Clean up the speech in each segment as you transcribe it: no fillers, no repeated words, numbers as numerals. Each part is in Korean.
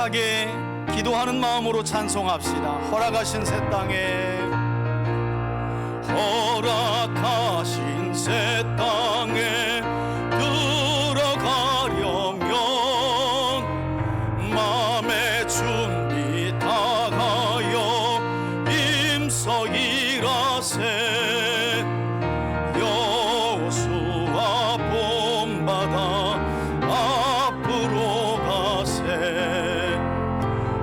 간곡하게 기도하는 마음으로 찬송합시다. 허락하신 새 땅에, 허락하신 새 땅에 들어가려면 마음의 준비 다하여 임서 일하세. 여호수아 본받아 앞으로 가세.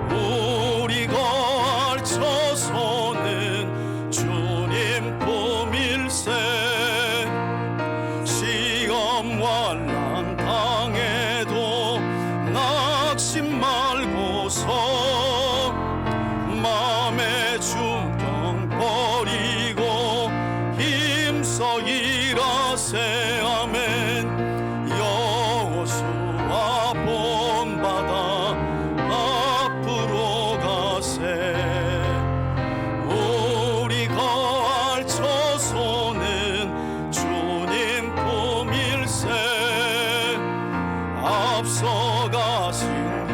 우리가 알쳐서는 주님 품일세. 시험 환난 당해도 낙심 말고서 마음의 중병 버리고 힘써 일하세. 아멘. 여호수아 본받아 앞으로 가세. 우리가 알쳐서는 주님 품일세. 앞서가신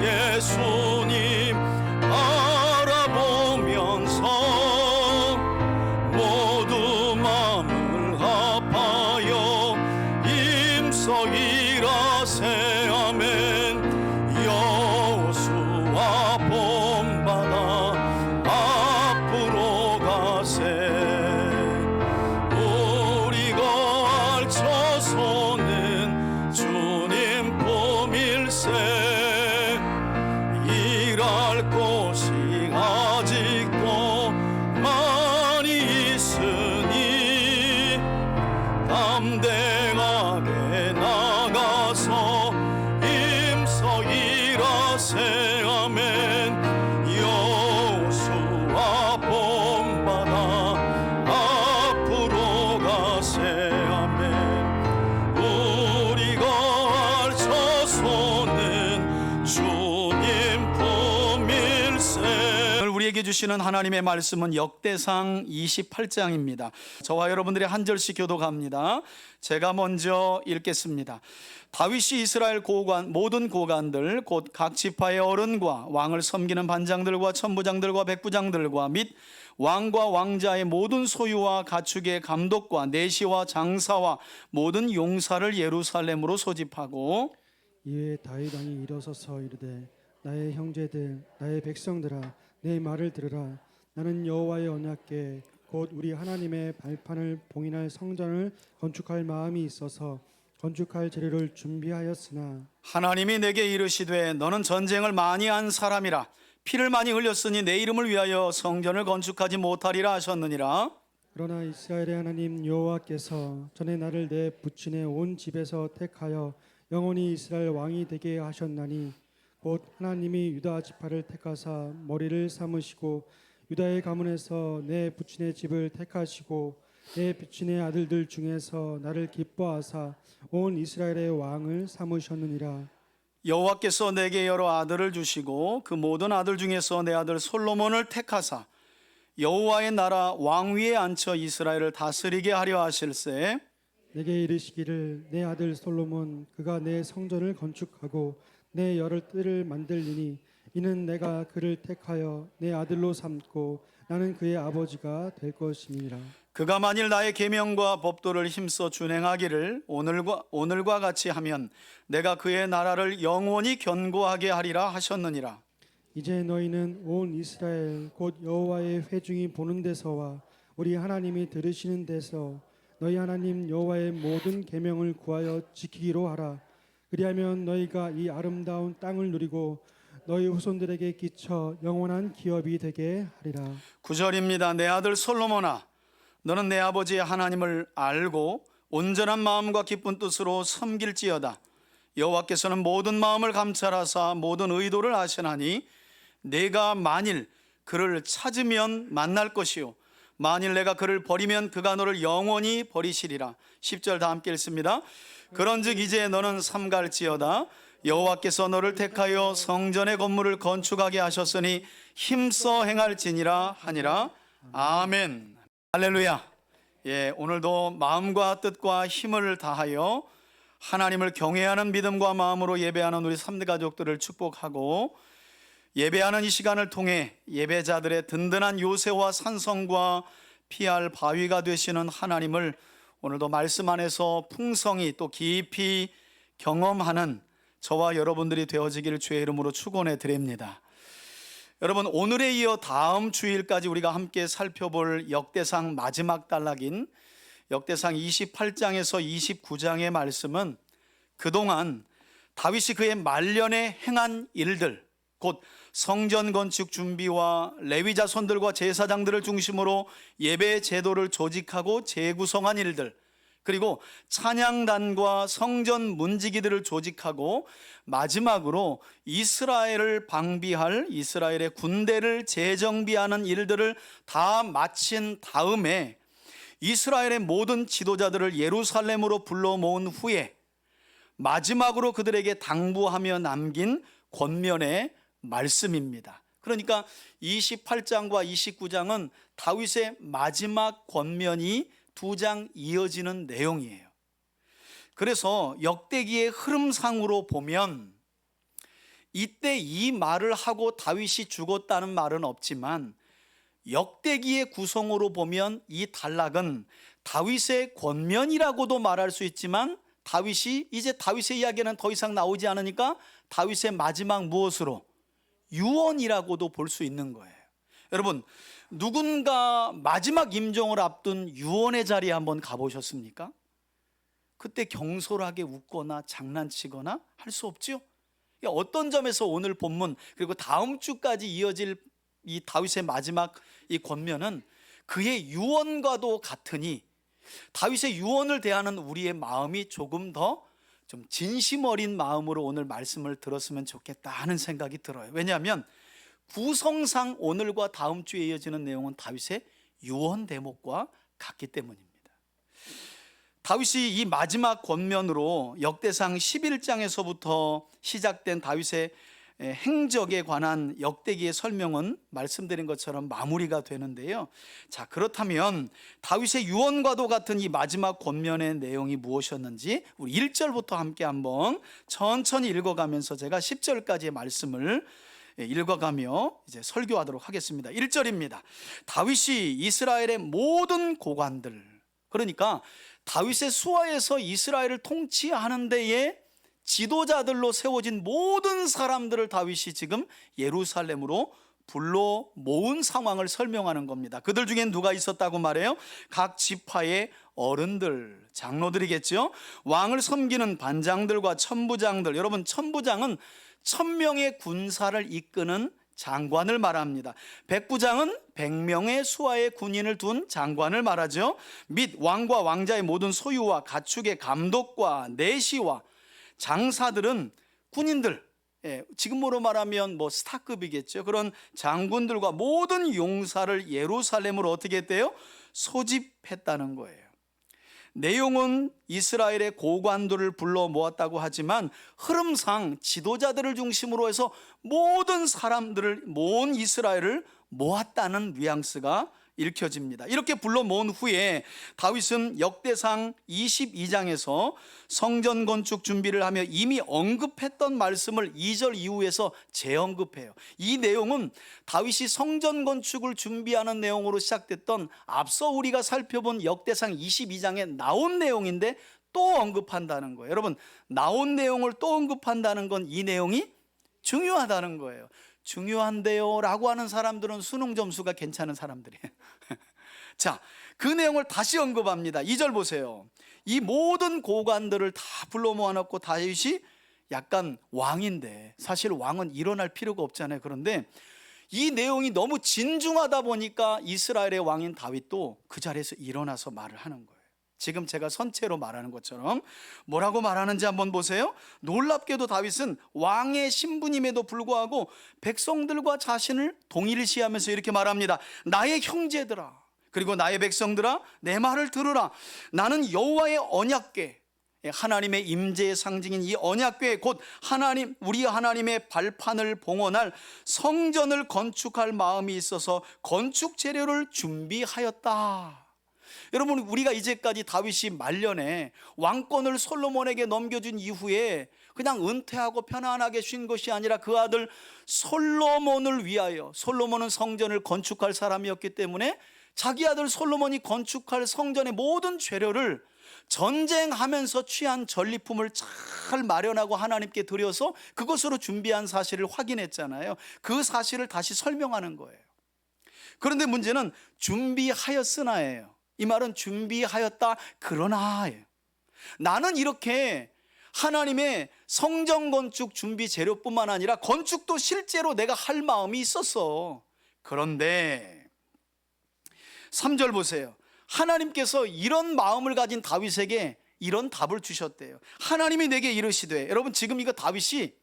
예수님 바라보면서 모두 마음을 합하여 힘써 일하세. 아멘. 여호수아 본받아 앞으로 가세. 우리가 알쳐서는 주님 품일세. 일할 곳이 아직도 많이 있으니 담대하게 나가서 힘써 일하세. 아멘. 여호수아 본받아 앞으로 가세. 아멘. 우리가 알쳐서는 주님 품일세. 오늘 우리에게 주시는 하나님의 말씀은 역대상 28장입니다. 저와 여러분들이 한 절씩 교독합니다. 제가 먼저 읽겠습니다. 다윗이 이스라엘 모든 고관들 곧 각 지파의 어른과 왕을 섬기는 반장들과 천부장들과 백부장들과 및 왕과 왕자의 모든 소유와 가축의 감독과 내시와 장사와 모든 용사를 예루살렘으로 소집하고, 이에 다윗 왕이 일어서서 이르되 나의 형제들 나의 백성들아 내 말을 들으라. 나는 여호와의 언약궤 곧 우리 하나님의 발판을 봉인할 성전을 건축할 마음이 있어서 건축할 재료를 준비하였으나 하나님이 내게 이르시되 너는 전쟁을 많이 한 사람이라 피를 많이 흘렸으니 내 이름을 위하여 성전을 건축하지 못하리라 하셨느니라. 그러나 이스라엘의 하나님 여호와께서 전에 나를 내 부친의 온 집에서 택하여 영원히 이스라엘 왕이 되게 하셨나니 곧 하나님이 유다 지파를 택하사 머리를 삼으시고 유다의 가문에서 내 부친의 집을 택하시고 내 부친의 아들들 중에서 나를 기뻐하사 온 이스라엘의 왕을 삼으셨느니라. 여호와께서 내게 여러 아들을 주시고 그 모든 아들 중에서 내 아들 솔로몬을 택하사 여호와의 나라 왕위에 앉혀 이스라엘을 다스리게 하려 하실세. 내게 이르시기를 내 아들 솔로몬 그가 내 성전을 건축하고 내 여러 뜰을 만들리니 이는 내가 그를 택하여 내 아들로 삼고 나는 그의 아버지가 될 것임이니라. 그가 만일 나의 계명과 법도를 힘써 준행하기를 오늘과 같이 하면 내가 그의 나라를 영원히 견고하게 하리라 하셨느니라. 이제 너희는 온 이스라엘 곧 여호와의 회중이 보는 데서와 우리 하나님이 들으시는 데서 너희 하나님 여호와의 모든 계명을 구하여 지키기로 하라. 그리하면 너희가 이 아름다운 땅을 누리고 너희 후손들에게 끼쳐 영원한 기업이 되게 하리라. 9절입니다. 내 아들 솔로몬아, 너는 내 아버지의 하나님을 알고 온전한 마음과 기쁜 뜻으로 섬길지어다. 여호와께서는 모든 마음을 감찰하사 모든 의도를 아시나니 내가 만일 그를 찾으면 만날 것이요 만일 내가 그를 버리면 그가 너를 영원히 버리시리라. 10절 다 함께 읽습니다. 그런즉 이제 너는 삼갈지어다. 여호와께서 너를 택하여 성전의 건물을 건축하게 하셨으니 힘써 행할지니라 하니라. 아멘. 할렐루야. 오늘도 마음과 뜻과 힘을 다하여 하나님을 경외하는 믿음과 마음으로 예배하는 우리 3대 가족들을 축복하고 예배하는 이 시간을 통해 예배자들의 든든한 요새와 산성과 피할 바위가 되시는 하나님을 오늘도 말씀 안에서 풍성히 또 깊이 경험하는 저와 여러분들이 되어지기를 주의 이름으로 축원해 드립니다. 여러분, 오늘에 이어 다음 주일까지 우리가 함께 살펴볼 역대상 마지막 단락인 역대상 28장에서 29장의 말씀은 그동안 다윗이 그의 말년에 행한 일들, 곧 성전 건축 준비와 레위 자손들과 제사장들을 중심으로 예배 제도를 조직하고 재구성한 일들, 그리고 찬양단과 성전 문지기들을 조직하고 마지막으로 이스라엘을 방비할 이스라엘의 군대를 재정비하는 일들을 다 마친 다음에 이스라엘의 모든 지도자들을 예루살렘으로 불러 모은 후에 마지막으로 그들에게 당부하며 남긴 권면의 말씀입니다. 그러니까 28장과 29장은 다윗의 마지막 권면이 2장 이어지는 내용이에요. 그래서 역대기의 흐름상으로 보면 이때 이 말을 하고 다윗이 죽었다는 말은 없지만 역대기의 구성으로 보면 이 단락은 다윗의 권면이라고도 말할 수 있지만 다윗이 이제 다윗의 이야기는 더 이상 나오지 않으니까 다윗의 마지막 무엇으로? 유언이라고도 볼 수 있는 거예요. 여러분, 누군가 마지막 임종을 앞둔 유언의 자리에 한번 가보셨습니까? 그때 경솔하게 웃거나 장난치거나 할 수 없죠. 어떤 점에서 오늘 본문 그리고 다음 주까지 이어질 이 다윗의 마지막 이 권면은 그의 유언과도 같으니 다윗의 유언을 대하는 우리의 마음이 조금 더 좀 진심 어린 마음으로 오늘 말씀을 들었으면 좋겠다 하는 생각이 들어요. 왜냐하면 구성상 오늘과 다음 주에 이어지는 내용은 다윗의 유언 대목과 같기 때문입니다. 다윗이 이 마지막 권면으로 역대상 11장에서부터 시작된 다윗의 행적에 관한 역대기의 설명은 말씀드린 것처럼 마무리가 되는데요. 자, 그렇다면 다윗의 유언과도 같은 이 마지막 권면의 내용이 무엇이었는지 우리 1절부터 함께 한번 천천히 읽어가면서 제가 10절까지의 말씀을 읽어가며 이제 설교하도록 하겠습니다. 1절입니다. 다윗이 이스라엘의 모든 고관들, 그러니까 다윗의 수하에서 이스라엘을 통치하는 데에 지도자들로 세워진 모든 사람들을 다윗이 지금 예루살렘으로 불러 모은 상황을 설명하는 겁니다. 그들 중엔 누가 있었다고 말해요? 각 지파의 어른들, 장로들이겠죠. 왕을 섬기는 반장들과 천부장들. 여러분, 천부장은 1000명의 군사를 이끄는 장관을 말합니다. 백부장은 100명의 수하의 군인을 둔 장관을 말하죠. 및 왕과 왕자의 모든 소유와 가축의 감독과 내시와 장사들은 군인들, 지금으로 말하면 뭐 스타급이겠죠. 그런 장군들과 모든 용사를 예루살렘으로 어떻게 했대요? 소집했다는 거예요. 내용은 이스라엘의 고관들을 불러 모았다고 하지만 흐름상 지도자들을 중심으로 해서 모든 사람들을 모은 이스라엘을 모았다는 뉘앙스가 읽혀집니다. 이렇게 불러 모은 후에 다윗은 역대상 22장에서 성전 건축 준비를 하며 이미 언급했던 말씀을 2절 이후에서 재언급해요. 이 내용은 다윗이 성전 건축을 준비하는 내용으로 시작됐던 앞서 우리가 살펴본 역대상 22장에 나온 내용인데 또 언급한다는 거예요. 여러분, 나온 내용을 또 언급한다는 건 이 내용이 중요하다는 거예요. 중요한데요 라고 하는 사람들은 수능 점수가 괜찮은 사람들이에요. 자, 그 내용을 다시 언급합니다. 2절 보세요. 이 모든 고관들을 다 불러 모아놓고 다윗이 약간 왕인데, 사실 왕은 일어날 필요가 없잖아요. 그런데 이 내용이 너무 진중하다 보니까 이스라엘의 왕인 다윗도 그 자리에서 일어나서 말을 하는 거예요. 지금 제가 선체로 말하는 것처럼 뭐라고 말하는지 한번 보세요. 놀랍게도 다윗은 왕의 신분임에도 불구하고 백성들과 자신을 동일시하면서 이렇게 말합니다. 나의 형제들아, 그리고 나의 백성들아, 내 말을 들으라. 나는 여호와의 언약궤, 하나님의 임재의 상징인 이 언약궤, 곧 하나님, 우리 하나님의 발판을 봉헌할 성전을 건축할 마음이 있어서 건축 재료를 준비하였다. 여러분, 우리가 이제까지 다윗이 말년에 왕권을 솔로몬에게 넘겨준 이후에 그냥 은퇴하고 편안하게 쉰 것이 아니라 그 아들 솔로몬을 위하여, 솔로몬은 성전을 건축할 사람이었기 때문에 자기 아들 솔로몬이 건축할 성전의 모든 재료를 전쟁하면서 취한 전리품을 잘 마련하고 하나님께 드려서 그것으로 준비한 사실을 확인했잖아요. 그 사실을 다시 설명하는 거예요. 그런데 문제는 준비하였으나예요. 이 말은 준비하였다 그러나예요. 나는 이렇게 하나님의 성전 건축 준비 재료뿐만 아니라 건축도 실제로 내가 할 마음이 있었어. 그런데 3절 보세요. 하나님께서 이런 마음을 가진 다윗에게 이런 답을 주셨대요. 하나님이 내게 이르시되, 여러분 지금 이거 다윗이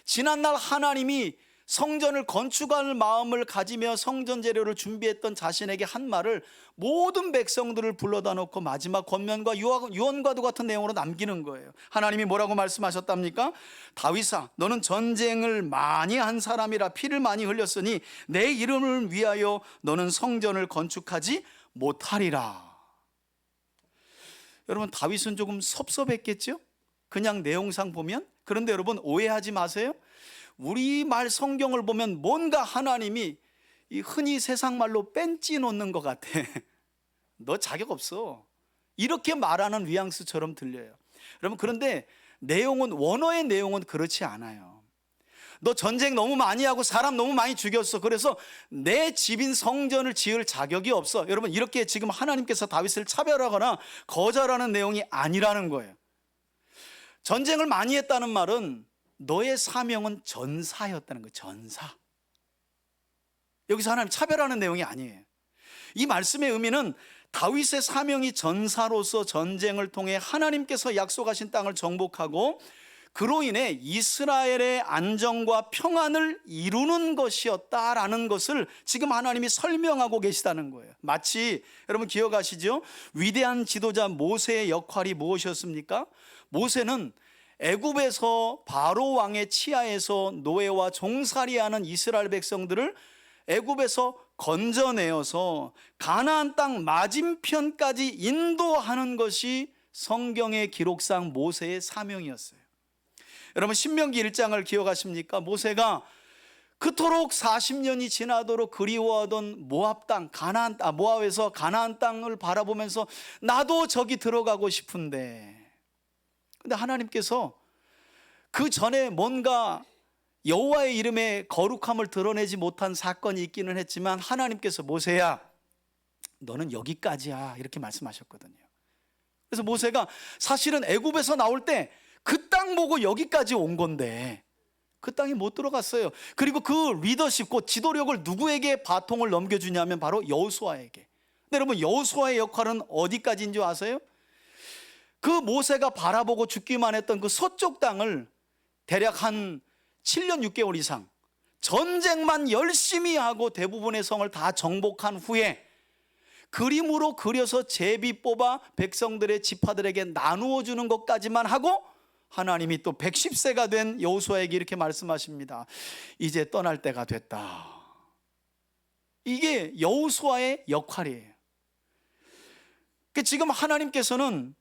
지난날 하나님이 성전을 건축할 마음을 가지며 성전 재료를 준비했던 자신에게 한 말을 모든 백성들을 불러다 놓고 마지막 권면과 유언과도 같은 내용으로 남기는 거예요. 하나님이 뭐라고 말씀하셨답니까? 다윗아, 너는 전쟁을 많이 한 사람이라 피를 많이 흘렸으니 내 이름을 위하여 너는 성전을 건축하지 못하리라. 여러분, 다윗은 조금 섭섭했겠죠? 그냥 내용상 보면. 그런데 여러분, 오해하지 마세요. 우리말 성경을 보면 뭔가 하나님이 흔히 세상 말로 뺀찌 놓는 것 같아. 너 자격 없어, 이렇게 말하는 뉘앙스처럼 들려요. 여러분, 그런데 내용은, 원어의 내용은 그렇지 않아요. 너 전쟁 너무 많이 하고 사람 너무 많이 죽였어, 그래서 내 집인 성전을 지을 자격이 없어. 여러분, 이렇게 지금 하나님께서 다윗을 차별하거나 거절하는 내용이 아니라는 거예요. 전쟁을 많이 했다는 말은 너의 사명은 전사였다는 거예요. 전사. 여기서 하나님 차별하는 내용이 아니에요. 이 말씀의 의미는 다윗의 사명이 전사로서 전쟁을 통해 하나님께서 약속하신 땅을 정복하고 그로 인해 이스라엘의 안정과 평안을 이루는 것이었다라는 것을 지금 하나님이 설명하고 계시다는 거예요. 마치 여러분 기억하시죠? 위대한 지도자 모세의 역할이 무엇이었습니까? 모세는 애굽에서 바로 왕의 치하에서 노예와 종살이하는 이스라엘 백성들을 애굽에서 건져내어서 가나안 땅 맞은편까지 인도하는 것이 성경의 기록상 모세의 사명이었어요. 여러분, 신명기 1장을 기억하십니까? 모세가 그토록 40년이 지나도록 그리워하던 모압 땅, 모압에서 가나안 땅을 바라보면서 나도 저기 들어가고 싶은데, 근데 하나님께서 그 전에 뭔가 여호와의 이름의 거룩함을 드러내지 못한 사건이 있기는 했지만 하나님께서 모세야, 너는 여기까지야, 이렇게 말씀하셨거든요. 그래서 모세가 사실은 애굽에서 나올 때 그 땅 보고 여기까지 온 건데 그 땅에 못 들어갔어요. 그리고 그 리더십, 곧 지도력을 누구에게 바통을 넘겨주냐면 바로 여호수아에게. 근데 여러분, 여호수아의 역할은 어디까지인 줄 아세요? 그 모세가 바라보고 죽기만 했던 그 서쪽 땅을 대략 한 7년 6개월 이상 전쟁만 열심히 하고 대부분의 성을 다 정복한 후에 그림으로 그려서 제비 뽑아 백성들의 지파들에게 나누어 주는 것까지만 하고 하나님이 또 110세가 된 여호수아에게 이렇게 말씀하십니다. 이제 떠날 때가 됐다. 이게 여호수아의 역할이에요. 지금 하나님께서는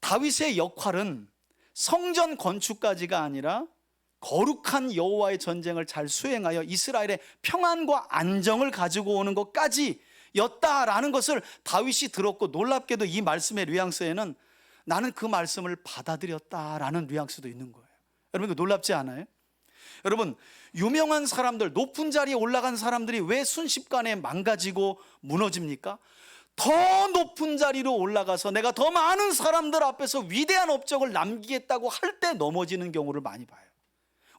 다윗의 역할은 성전 건축까지가 아니라 거룩한 여호와의 전쟁을 잘 수행하여 이스라엘의 평안과 안정을 가지고 오는 것까지였다라는 것을 다윗이 들었고, 놀랍게도 이 말씀의 뉘앙스에는 나는 그 말씀을 받아들였다라는 뉘앙스도 있는 거예요. 여러분, 이거 놀랍지 않아요? 여러분, 유명한 사람들, 높은 자리에 올라간 사람들이 왜 순식간에 망가지고 무너집니까? 더 높은 자리로 올라가서 내가 더 많은 사람들 앞에서 위대한 업적을 남기겠다고 할 때 넘어지는 경우를 많이 봐요.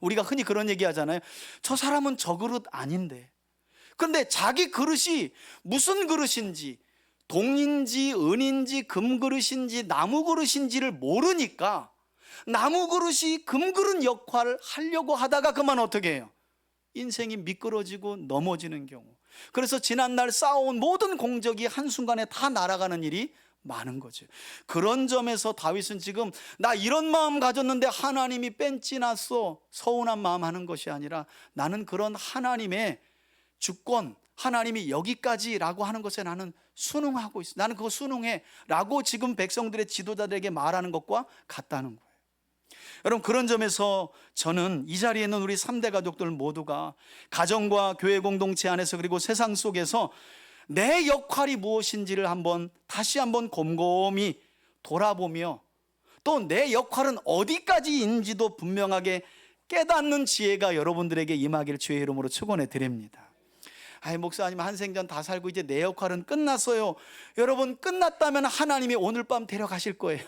우리가 흔히 그런 얘기 하잖아요. 저 사람은 저 그릇 아닌데. 그런데 자기 그릇이 무슨 그릇인지, 동인지 은인지 금그릇인지 나무 그릇인지를 모르니까 나무 그릇이 금그릇 역할을 하려고 하다가 그만 어떻게 해요? 인생이 미끄러지고 넘어지는 경우. 그래서 지난날 쌓아온 모든 공적이 한순간에 다 날아가는 일이 많은 거죠. 그런 점에서 다윗은 지금 나 이런 마음 가졌는데 하나님이 뺀찌났어, 서운한 마음 하는 것이 아니라 나는 그런 하나님의 주권, 하나님이 여기까지라고 하는 것에 나는 순응하고 있어, 나는 그거 순응해 라고 지금 백성들의 지도자들에게 말하는 것과 같다는 거예요. 여러분, 그런 점에서 저는 이 자리에 있는 우리 3대 가족들 모두가 가정과 교회 공동체 안에서 그리고 세상 속에서 내 역할이 무엇인지를 다시 한번 곰곰이 돌아보며 또 내 역할은 어디까지인지도 분명하게 깨닫는 지혜가 여러분들에게 임하기를 주의 이름으로 축원해 드립니다. 목사님 한 생전 다 살고 이제 내 역할은 끝났어요. 여러분, 끝났다면 하나님이 오늘 밤 데려가실 거예요.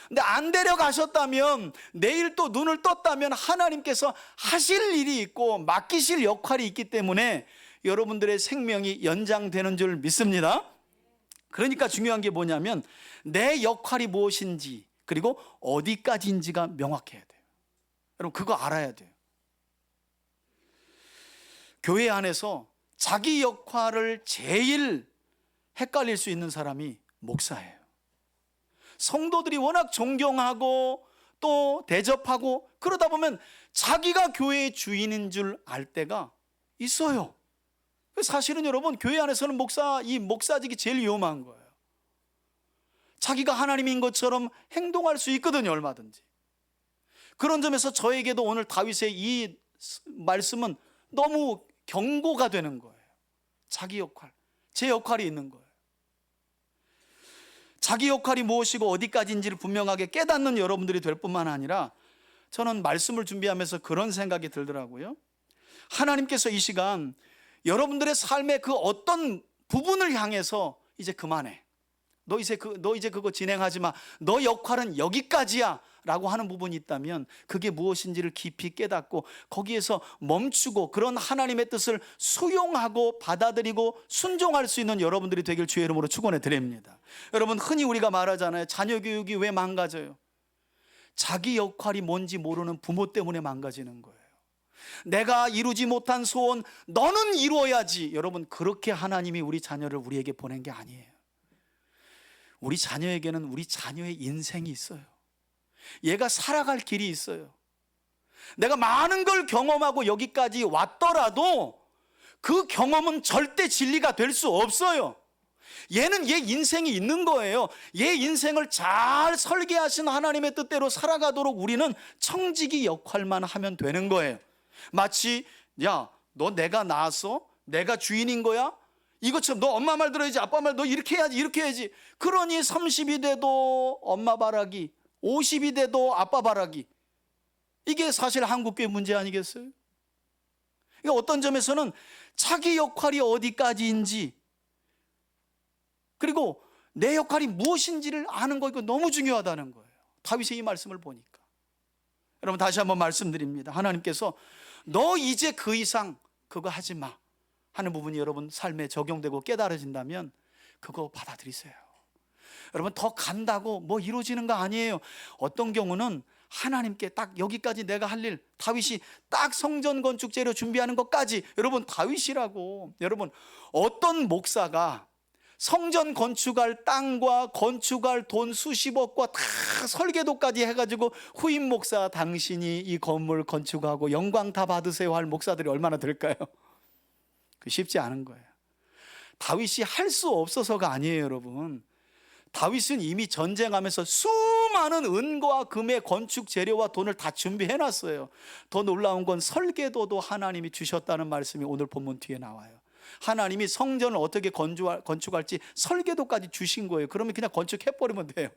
근데 안 데려가셨다면, 내일 또 눈을 떴다면 하나님께서 하실 일이 있고 맡기실 역할이 있기 때문에 여러분들의 생명이 연장되는 줄 믿습니다. 그러니까 중요한 게 뭐냐면 내 역할이 무엇인지 그리고 어디까지인지가 명확해야 돼요. 여러분, 그거 알아야 돼요. 교회 안에서 자기 역할을 제일 헷갈릴 수 있는 사람이 목사예요. 성도들이 워낙 존경하고 또 대접하고 그러다 보면 자기가 교회의 주인인 줄 알 때가 있어요. 사실은 여러분, 교회 안에서는 이 목사직이 제일 위험한 거예요. 자기가 하나님인 것처럼 행동할 수 있거든요, 얼마든지. 그런 점에서 저에게도 오늘 다윗의 이 말씀은 너무 경고가 되는 거예요. 자기 역할, 제 역할이 있는 거예요. 자기 역할이 무엇이고 어디까지인지를 분명하게 깨닫는 여러분들이 될 뿐만 아니라 저는 말씀을 준비하면서 그런 생각이 들더라고요. 하나님께서 이 시간 여러분들의 삶의 그 어떤 부분을 향해서 이제 그만해, 너 이제 그거 진행하지 마, 너 역할은 여기까지야 라고 하는 부분이 있다면 그게 무엇인지를 깊이 깨닫고 거기에서 멈추고 그런 하나님의 뜻을 수용하고 받아들이고 순종할 수 있는 여러분들이 되길 주의 이름으로 축원해 드립니다. 여러분, 흔히 우리가 말하잖아요. 자녀 교육이 왜 망가져요? 자기 역할이 뭔지 모르는 부모 때문에 망가지는 거예요. 내가 이루지 못한 소원 너는 이루어야지. 여러분, 그렇게 하나님이 우리 자녀를 우리에게 보낸 게 아니에요. 우리 자녀에게는 우리 자녀의 인생이 있어요. 얘가 살아갈 길이 있어요. 내가 많은 걸 경험하고 여기까지 왔더라도 그 경험은 절대 진리가 될 수 없어요. 얘는 얘 인생이 있는 거예요. 얘 인생을 잘 설계하신 하나님의 뜻대로 살아가도록 우리는 청지기 역할만 하면 되는 거예요. 마치 야, 너 내가 낳았어? 내가 주인인 거야? 이것처럼 너 엄마 말 들어야지, 아빠 말 너 이렇게 해야지, 이렇게 해야지. 그러니 30이 돼도 엄마 바라기, 50이 돼도 아빠 바라기. 이게 사실 한국교회 문제 아니겠어요? 그러니까 어떤 점에서는 자기 역할이 어디까지인지 그리고 내 역할이 무엇인지를 아는 거, 이거 너무 중요하다는 거예요. 다윗의 이 말씀을 보니까. 여러분, 다시 한번 말씀드립니다. 하나님께서 너 이제 그 이상 그거 하지 마 하는 부분이 여러분 삶에 적용되고 깨달아진다면 그거 받아들이세요. 여러분, 더 간다고 뭐 이루어지는 거 아니에요. 어떤 경우는 하나님께 딱 여기까지 내가 할 일, 다윗이 딱 성전 건축 재료 준비하는 것까지, 여러분 다윗이라고. 여러분, 어떤 목사가 성전 건축할 땅과 건축할 돈 수십억과 다 설계도까지 해가지고 후임 목사 당신이 이 건물 건축하고 영광 다 받으세요 할 목사들이 얼마나 될까요? 그 쉽지 않은 거예요. 다윗이 할 수 없어서가 아니에요, 여러분. 다윗은 이미 전쟁하면서 수많은 은과 금의 건축 재료와 돈을 다 준비해놨어요. 더 놀라운 건 설계도도 하나님이 주셨다는 말씀이 오늘 본문 뒤에 나와요. 하나님이 성전을 어떻게 건축할지 설계도까지 주신 거예요. 그러면 그냥 건축해버리면 돼요.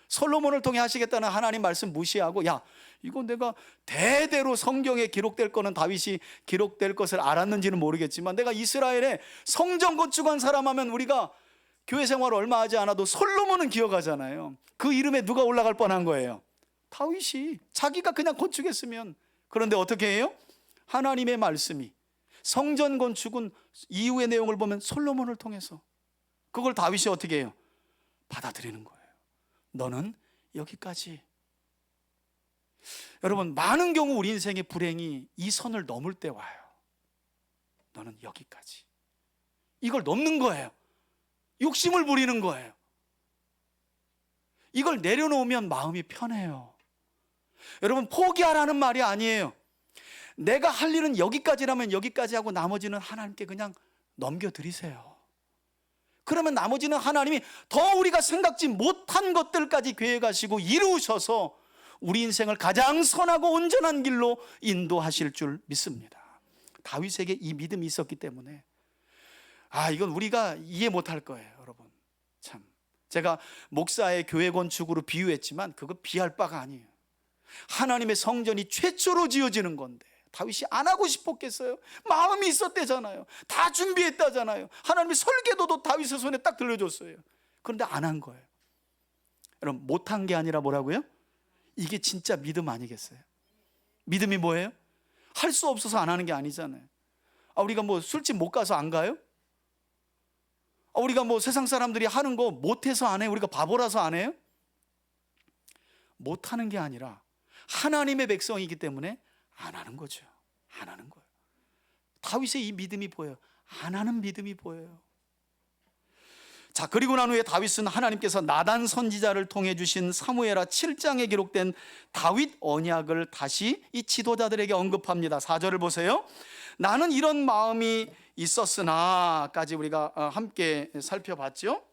솔로몬을 통해 하시겠다는 하나님 말씀 무시하고, 야, 이거 내가 대대로 성경에 기록될 거는 다윗이 기록될 것을 알았는지는 모르겠지만 내가 이스라엘에 성전 건축한 사람 하면 우리가 교회 생활 얼마 하지 않아도 솔로몬은 기억하잖아요. 그 이름에 누가 올라갈 뻔한 거예요? 다윗이. 자기가 그냥 건축했으면. 그런데 어떻게 해요? 하나님의 말씀이, 성전 건축은 이후의 내용을 보면 솔로몬을 통해서, 그걸 다윗이 어떻게 해요? 받아들이는 거예요. 너는 여기까지. 여러분, 많은 경우 우리 인생의 불행이 이 선을 넘을 때 와요. 너는 여기까지. 이걸 넘는 거예요. 욕심을 부리는 거예요. 이걸 내려놓으면 마음이 편해요. 여러분, 포기하라는 말이 아니에요. 내가 할 일은 여기까지라면 여기까지 하고 나머지는 하나님께 그냥 넘겨드리세요. 그러면 나머지는 하나님이 더 우리가 생각지 못한 것들까지 계획하시고 이루셔서 우리 인생을 가장 선하고 온전한 길로 인도하실 줄 믿습니다. 다윗에게 이 믿음이 있었기 때문에 이건 우리가 이해 못할 거예요, 여러분. 참, 제가 목사의 교회 건축으로 비유했지만 그거 비할 바가 아니에요. 하나님의 성전이 최초로 지어지는 건데 다윗이 안 하고 싶었겠어요? 마음이 있었대잖아요. 다 준비했다잖아요. 하나님의 설계도도 다윗의 손에 딱 들려줬어요. 그런데 안 한 거예요. 여러분, 못한 게 아니라 뭐라고요? 이게 진짜 믿음 아니겠어요? 믿음이 뭐예요? 할 수 없어서 안 하는 게 아니잖아요. 우리가 뭐 술집 못 가서 안 가요? 우리가 뭐 세상 사람들이 하는 거 못해서 안 해요? 우리가 바보라서 안 해요? 못하는 게 아니라 하나님의 백성이기 때문에 안 하는 거죠. 안 하는 거예요. 다윗의 이 믿음이 보여요. 안 하는 믿음이 보여요. 자, 그리고 난 후에 다윗은 하나님께서 나단 선지자를 통해 주신 사무엘하 7장에 기록된 다윗 언약을 다시 이 지도자들에게 언급합니다. 4절을 보세요. 나는 이런 마음이 있었으나까지 우리가 함께 살펴봤죠.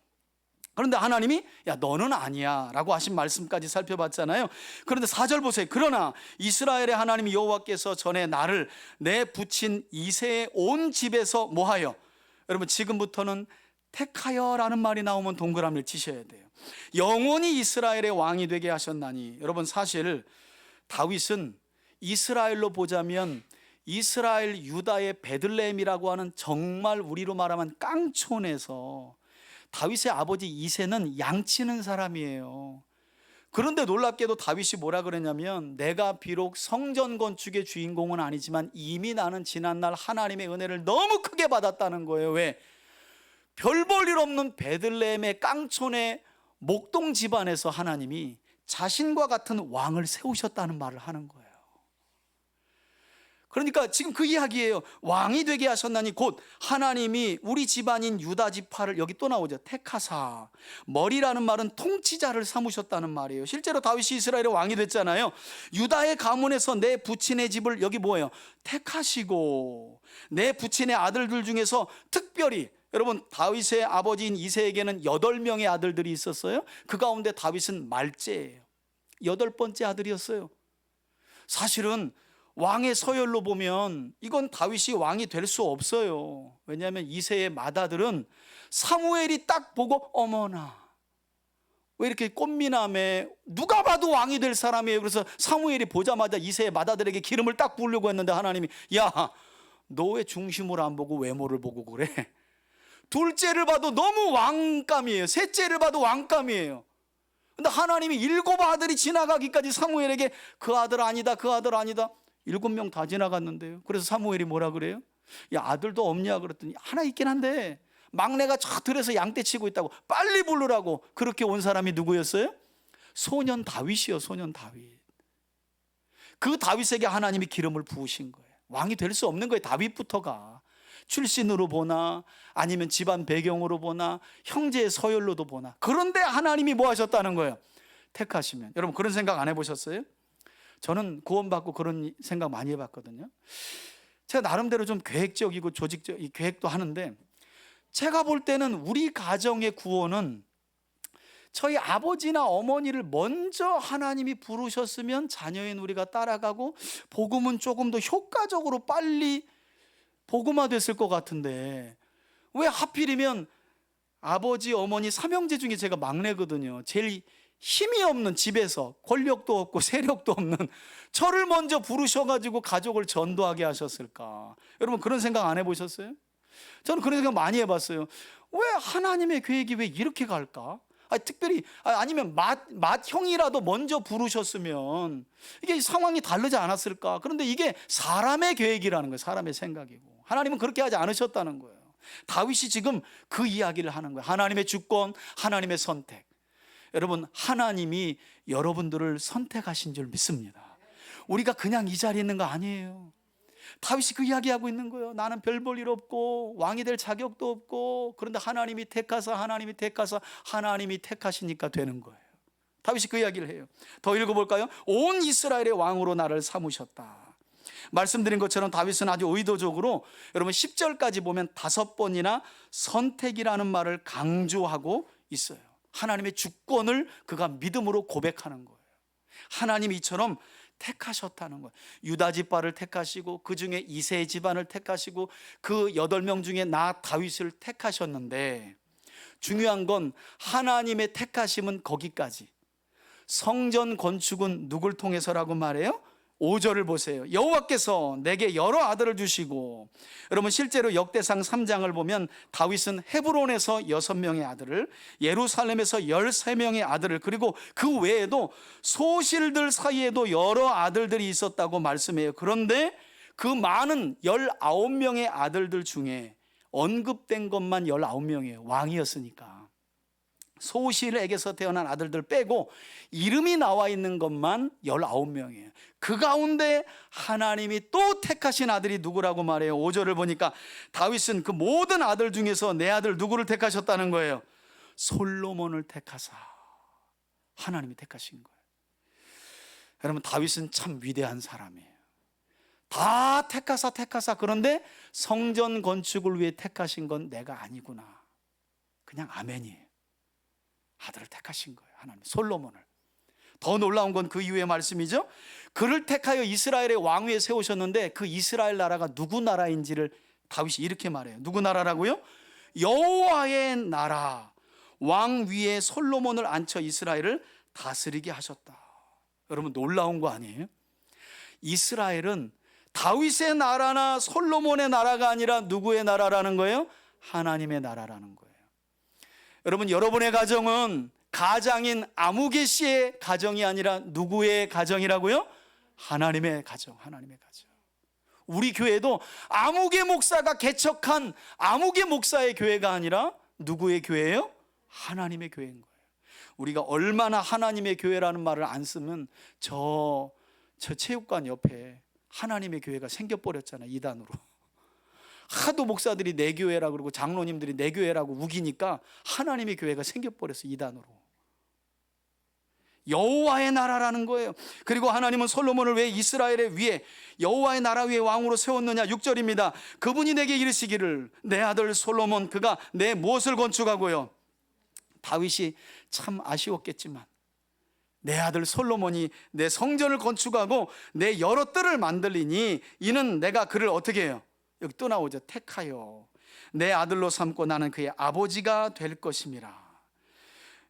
그런데 하나님이 너는 아니야 라고 하신 말씀까지 살펴봤잖아요. 그런데 4절 보세요. 그러나 이스라엘의 하나님 여호와께서 전에 나를 내 부친 이새의 온 집에서 뭐하여, 여러분 지금부터는 택하여라는 말이 나오면 동그라미를 치셔야 돼요. 영원히 이스라엘의 왕이 되게 하셨나니. 여러분, 사실 다윗은 이스라엘로 보자면 이스라엘 유다의 베들레헴이라고 하는 정말 우리로 말하면 깡촌에서 다윗의 아버지 이새는 양치는 사람이에요. 그런데 놀랍게도 다윗이 뭐라 그랬냐면, 내가 비록 성전 건축의 주인공은 아니지만 이미 나는 지난날 하나님의 은혜를 너무 크게 받았다는 거예요. 왜? 별 볼 일 없는 베들레헴의 깡촌의 목동 집안에서 하나님이 자신과 같은 왕을 세우셨다는 말을 하는 거예요. 그러니까 지금 그 이야기예요. 왕이 되게 하셨나니 곧 하나님이 우리 집안인 유다 지파를, 여기 또 나오죠, 택하사. 머리라는 말은 통치자를 삼으셨다는 말이에요. 실제로 다윗이 이스라엘의 왕이 됐잖아요. 유다의 가문에서 내 부친의 집을 여기 뭐예요? 택하시고 내 부친의 아들들 중에서 특별히, 여러분 다윗의 아버지인 이새에게는 8명의 아들들이 있었어요. 그 가운데 다윗은 말째예요. 8번째 아들이었어요. 사실은 왕의 서열로 보면 이건 다윗이 왕이 될 수 없어요. 왜냐하면 이새의 맏아들은 사무엘이 딱 보고 어머나 왜 이렇게 꽃미남에 누가 봐도 왕이 될 사람이에요. 그래서 사무엘이 보자마자 이새의 맏아들에게 기름을 딱 부으려고 했는데 하나님이 야, 너 왜 중심을 안 보고 외모를 보고 그래? 둘째를 봐도 너무 왕감이에요. 셋째를 봐도 왕감이에요. 근데 하나님이 7 아들이 지나가기까지 사무엘에게 그 아들 아니다, 그 아들 아니다. 7명 다 지나갔는데요. 그래서 사무엘이 뭐라 그래요? 야, 아들도 없냐 그랬더니 하나 있긴 한데 막내가 저 들에서 양떼 치고 있다고, 빨리 부르라고. 그렇게 온 사람이 누구였어요? 소년 다윗이요. 소년 다윗. 그 다윗에게 하나님이 기름을 부으신 거예요. 왕이 될 수 없는 거예요. 다윗부터가. 출신으로 보나 아니면 집안 배경으로 보나 형제의 서열로도 보나. 그런데 하나님이 뭐 하셨다는 거예요? 택하시면. 여러분 그런 생각 안 해보셨어요? 저는 구원받고 그런 생각 많이 해봤거든요. 제가 나름대로 좀 계획적이고 조직적 계획도 하는데, 제가 볼 때는 우리 가정의 구원은 저희 아버지나 어머니를 먼저 하나님이 부르셨으면 자녀인 우리가 따라가고 복음은 조금 더 효과적으로 빨리 복음화됐을 것 같은데, 왜 하필이면 아버지 어머니 삼형제 중에 제가 막내거든요. 제일 힘이 없는, 집에서 권력도 없고 세력도 없는 저를 먼저 부르셔가지고 가족을 전도하게 하셨을까? 여러분 그런 생각 안 해보셨어요? 저는 그런 생각 많이 해봤어요. 왜 하나님의 계획이 왜 이렇게 갈까? 특별히 아니면 맏형이라도 먼저 부르셨으면 이게 상황이 다르지 않았을까? 그런데 이게 사람의 계획이라는 거예요. 사람의 생각이고 하나님은 그렇게 하지 않으셨다는 거예요. 다윗이 지금 그 이야기를 하는 거예요. 하나님의 주권, 하나님의 선택. 여러분 하나님이 여러분들을 선택하신 줄 믿습니다. 우리가 그냥 이 자리에 있는 거 아니에요. 다윗이 그 이야기하고 있는 거예요. 나는 별 볼 일 없고 왕이 될 자격도 없고, 그런데 하나님이 택하사 하나님이 택하시니까 되는 거예요. 다윗이 그 이야기를 해요. 더 읽어볼까요? 온 이스라엘의 왕으로 나를 삼으셨다. 말씀드린 것처럼 다윗은 아주 의도적으로 여러분 10절까지 보면 5번이나 선택이라는 말을 강조하고 있어요. 하나님의 주권을 그가 믿음으로 고백하는 거예요. 하나님이 이처럼 택하셨다는 거예요. 유다 지파를 택하시고 그 중에 이세 집안을 택하시고 그 8명 중에 나 다윗을 택하셨는데, 중요한 건 하나님의 택하심은 거기까지. 성전 건축은 누굴 통해서라고 말해요? 5절을 보세요. 여호와께서 내게 여러 아들을 주시고, 여러분 실제로 역대상 3장을 보면 다윗은 헤브론에서 6명의 아들을, 예루살렘에서 13명의 아들을, 그리고 그 외에도 소실들 사이에도 여러 아들들이 있었다고 말씀해요. 그런데 그 많은 19명의 아들들 중에 언급된 것만 19명이에요. 왕이었으니까. 소실에게서 태어난 아들들 빼고 이름이 나와 있는 것만 19명이에요. 그 가운데 하나님이 또 택하신 아들이 누구라고 말해요? 5절을 보니까 다윗은 그 모든 아들 중에서 내 아들 누구를 택하셨다는 거예요? 솔로몬을 택하사. 하나님이 택하신 거예요. 여러분, 다윗은 참 위대한 사람이에요. 다 택하사. 그런데 성전 건축을 위해 택하신 건 내가 아니구나. 그냥 아멘이에요. 아들을 택하신 거예요. 하나님, 솔로몬을. 더 놀라운 건 그 이후의 말씀이죠. 그를 택하여 이스라엘의 왕 위에 세우셨는데 그 이스라엘 나라가 누구 나라인지를 다윗이 이렇게 말해요. 누구 나라라고요? 여호와의 나라. 왕 위에 솔로몬을 앉혀 이스라엘을 다스리게 하셨다. 여러분, 놀라운 거 아니에요? 이스라엘은 다윗의 나라나 솔로몬의 나라가 아니라 누구의 나라라는 거예요? 하나님의 나라라는 거예요. 여러분, 여러분의 가정은 가장인 아무개 씨의 가정이 아니라 누구의 가정이라고요? 하나님의 가정, 하나님의 가정. 우리 교회도 아무개 목사가 개척한 아무개 목사의 교회가 아니라 누구의 교회예요? 하나님의 교회인 거예요. 우리가 얼마나 하나님의 교회라는 말을 안 쓰면 저 체육관 옆에 하나님의 교회가 생겨버렸잖아요. 이단으로. 하도 목사들이 내 교회라고 그러고 장로님들이 내 교회라고 우기니까 하나님의 교회가 생겨버렸어요. 이단으로. 여호와의 나라라는 거예요. 그리고 하나님은 솔로몬을 왜 이스라엘의 위에 여호와의 나라 위에 왕으로 세웠느냐? 6절입니다. 그분이 내게 이르시기를 내 아들 솔로몬 그가 내 무엇을 건축하고요? 다윗이 참 아쉬웠겠지만 내 아들 솔로몬이 내 성전을 건축하고 내 여러 뜰을 만들리니 이는 내가 그를 어떻게 해요? 여기 또 나오죠. 택하여 내 아들로 삼고 나는 그의 아버지가 될 것임이라.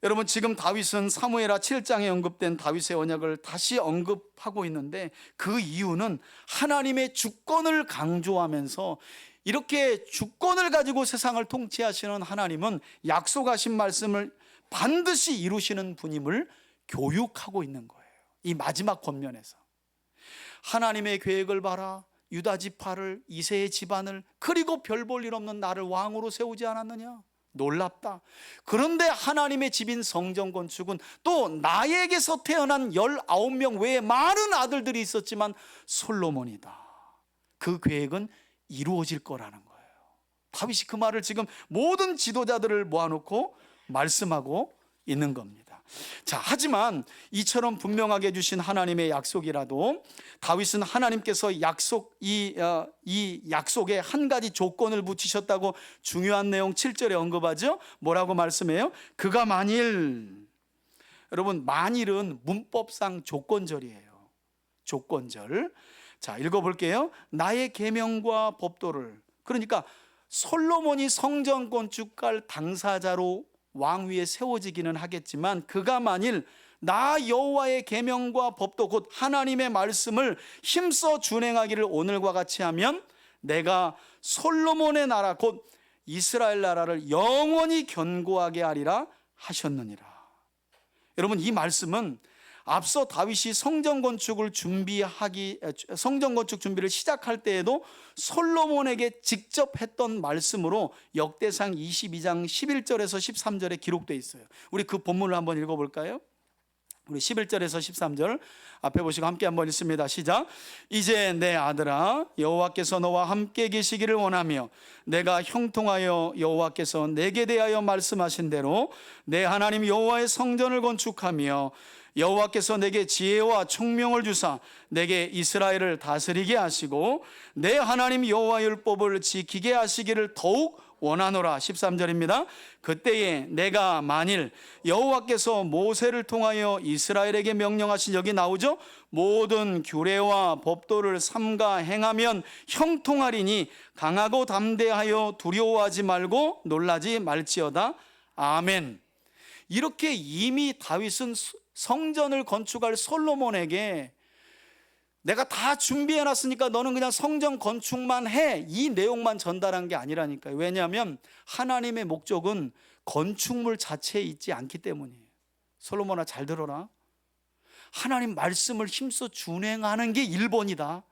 여러분, 지금 다윗은 사무엘하 7장에 언급된 다윗의 언약을 다시 언급하고 있는데 그 이유는 하나님의 주권을 강조하면서 이렇게 주권을 가지고 세상을 통치하시는 하나님은 약속하신 말씀을 반드시 이루시는 분임을 교육하고 있는 거예요. 이 마지막 권면에서 하나님의 계획을 봐라. 유다 지파를, 이새의 집안을, 그리고 별 볼 일 없는 나를 왕으로 세우지 않았느냐? 놀랍다. 그런데 하나님의 집인 성전 건축은 또 나에게서 태어난 19명 외에 많은 아들들이 있었지만 솔로몬이다. 그 계획은 이루어질 거라는 거예요. 다윗이 그 말을 지금 모든 지도자들을 모아놓고 말씀하고 있는 겁니다. 자, 하지만 이처럼 분명하게 주신 하나님의 약속이라도 다윗은 하나님께서 이 약속에 한 가지 조건을 붙이셨다고 중요한 내용 7절에 언급하죠. 뭐라고 말씀해요? 그가 만일, 여러분, 만일은 문법상 조건절이에요. 조건절. 자, 읽어볼게요. 나의 계명과 법도를, 그러니까 솔로몬이 성전 건축할 당사자로 왕 위에 세워지기는 하겠지만 그가 만일 나 여호와의 계명과 법도 곧 하나님의 말씀을 힘써 준행하기를 오늘과 같이 하면 내가 솔로몬의 나라 곧 이스라엘 나라를 영원히 견고하게 하리라 하셨느니라. 여러분, 이 말씀은 앞서 다윗이 성전 건축 준비를 시작할 때에도 솔로몬에게 직접 했던 말씀으로 역대상 22장 11절에서 13절에 기록되어 있어요. 우리 그 본문을 한번 읽어볼까요? 우리 11절에서 13절 앞에 보시고 함께 한번 읽습니다. 시작. 이제 내 아들아, 여호와께서 너와 함께 계시기를 원하며 내가 형통하여 여호와께서 내게 대하여 말씀하신 대로 내 하나님 여호와의 성전을 건축하며 여호와께서 내게 지혜와 총명을 주사 내게 이스라엘을 다스리게 하시고 내 하나님 여호와의 율법을 지키게 하시기를 더욱 원하노라. 13절입니다. 그때에 내가 만일 여호와께서 모세를 통하여 이스라엘에게 명령하신, 여기 나오죠? 모든 규례와 법도를 삼가 행하면 형통하리니 강하고 담대하여 두려워하지 말고 놀라지 말지어다. 아멘. 이렇게 이미 다윗은 성전을 건축할 솔로몬에게 내가 다 준비해놨으니까 너는 그냥 성전 건축만 해, 이 내용만 전달한 게 아니라니까요. 왜냐하면 하나님의 목적은 건축물 자체에 있지 않기 때문이에요. 솔로몬아, 잘 들어라. 하나님 말씀을 힘써 준행하는 게 1번이다,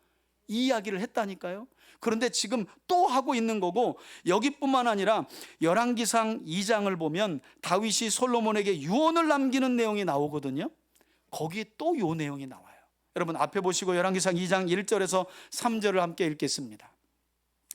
이 이야기를 했다니까요. 그런데 지금 또 하고 있는 거고, 여기뿐만 아니라 열왕기상 2장을 보면 다윗이 솔로몬에게 유언을 남기는 내용이 나오거든요. 거기 또 요 내용이 나와요. 여러분 앞에 보시고 열왕기상 2장 1절에서 3절을 함께 읽겠습니다.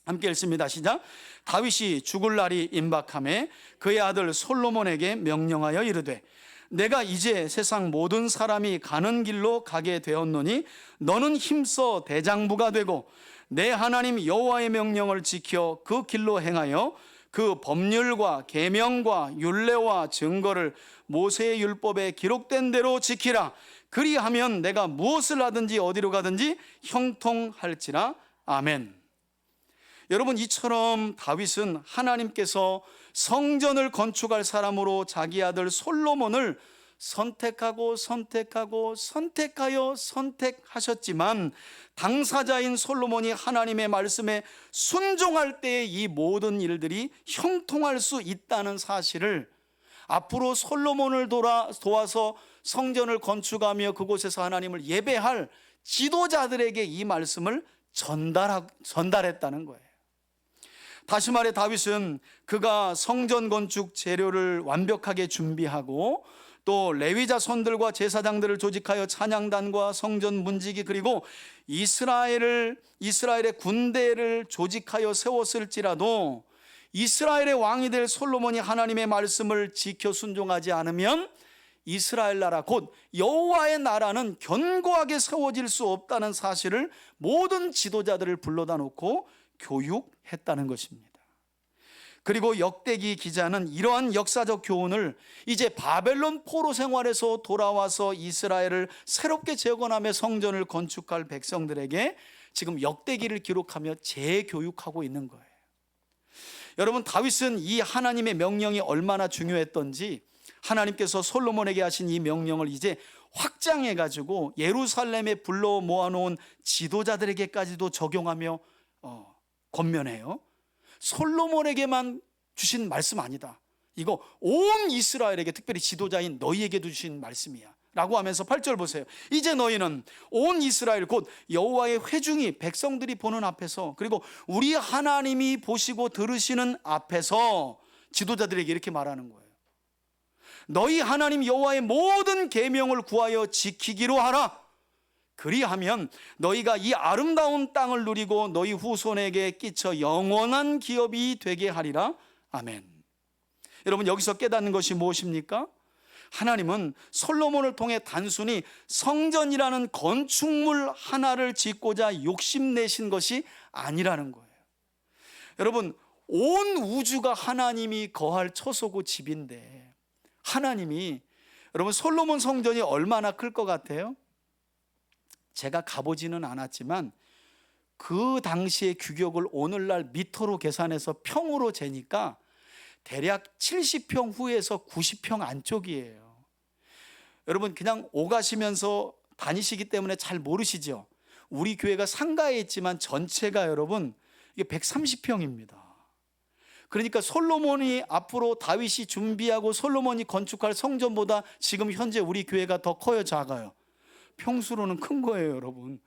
함께 읽습니다. 시작. 다윗이 죽을 날이 임박하매 그의 아들 솔로몬에게 명령하여 이르되, 내가 이제 세상 모든 사람이 가는 길로 가게 되었노니 너는 힘써 대장부가 되고 내 하나님 여호와의 명령을 지켜 그 길로 행하여 그 법률과 계명과 율례와 증거를 모세의 율법에 기록된 대로 지키라. 그리하면 내가 무엇을 하든지 어디로 가든지 형통할지라. 아멘. 여러분, 이처럼 다윗은 하나님께서 성전을 건축할 사람으로 자기 아들 솔로몬을 선택하고 선택하고 선택하여 선택하셨지만, 당사자인 솔로몬이 하나님의 말씀에 순종할 때에 이 모든 일들이 형통할 수 있다는 사실을 앞으로 솔로몬을 도와서 성전을 건축하며 그곳에서 하나님을 예배할 지도자들에게 이 말씀을 전달했다는 거예요. 다시 말해 다윗은 그가 성전 건축 재료를 완벽하게 준비하고 또 레위 자손들과 제사장들을 조직하여 찬양단과 성전 문지기 그리고 이스라엘의 군대를 조직하여 세웠을지라도 이스라엘의 왕이 될 솔로몬이 하나님의 말씀을 지켜 순종하지 않으면 이스라엘 나라 곧 여호와의 나라는 견고하게 세워질 수 없다는 사실을 모든 지도자들을 불러다 놓고 교육했다는 것입니다. 그리고 역대기 기자는 이러한 역사적 교훈을 이제 바벨론 포로 생활에서 돌아와서 이스라엘을 새롭게 재건하며 성전을 건축할 백성들에게 지금 역대기를 기록하며 재교육하고 있는 거예요. 여러분, 다윗은 이 하나님의 명령이 얼마나 중요했던지 하나님께서 솔로몬에게 하신 이 명령을 이제 확장해 가지고 예루살렘에 불러 모아놓은 지도자들에게까지도 적용하며 권면해요. 솔로몬에게만 주신 말씀 아니다, 이거 온 이스라엘에게, 특별히 지도자인 너희에게도 주신 말씀이야 라고 하면서 8절 보세요. 이제 너희는 온 이스라엘 곧 여호와의 회중이 백성들이 보는 앞에서, 그리고 우리 하나님이 보시고 들으시는 앞에서 지도자들에게 이렇게 말하는 거예요. 너희 하나님 여호와의 모든 계명을 구하여 지키기로 하라. 그리하면 너희가 이 아름다운 땅을 누리고 너희 후손에게 끼쳐 영원한 기업이 되게 하리라. 아멘. 여러분, 여기서 깨닫는 것이 무엇입니까? 하나님은 솔로몬을 통해 단순히 성전이라는 건축물 하나를 짓고자 욕심내신 것이 아니라는 거예요. 여러분, 온 우주가 하나님이 거할 처소고 집인데, 하나님이, 여러분, 솔로몬 성전이 얼마나 클 것 같아요? 제가 가보지는 않았지만 그 당시의 규격을 오늘날 미터로 계산해서 평으로 재니까 대략 70평 후에서 90평 안쪽이에요. 여러분, 그냥 오가시면서 다니시기 때문에 잘 모르시죠? 우리 교회가 상가에 있지만 전체가 여러분 이게 130평입니다. 그러니까 솔로몬이 앞으로 다윗이 준비하고 솔로몬이 건축할 성전보다 지금 현재 우리 교회가 더 커요, 작아요? 평수로는 큰 거예요, 여러분.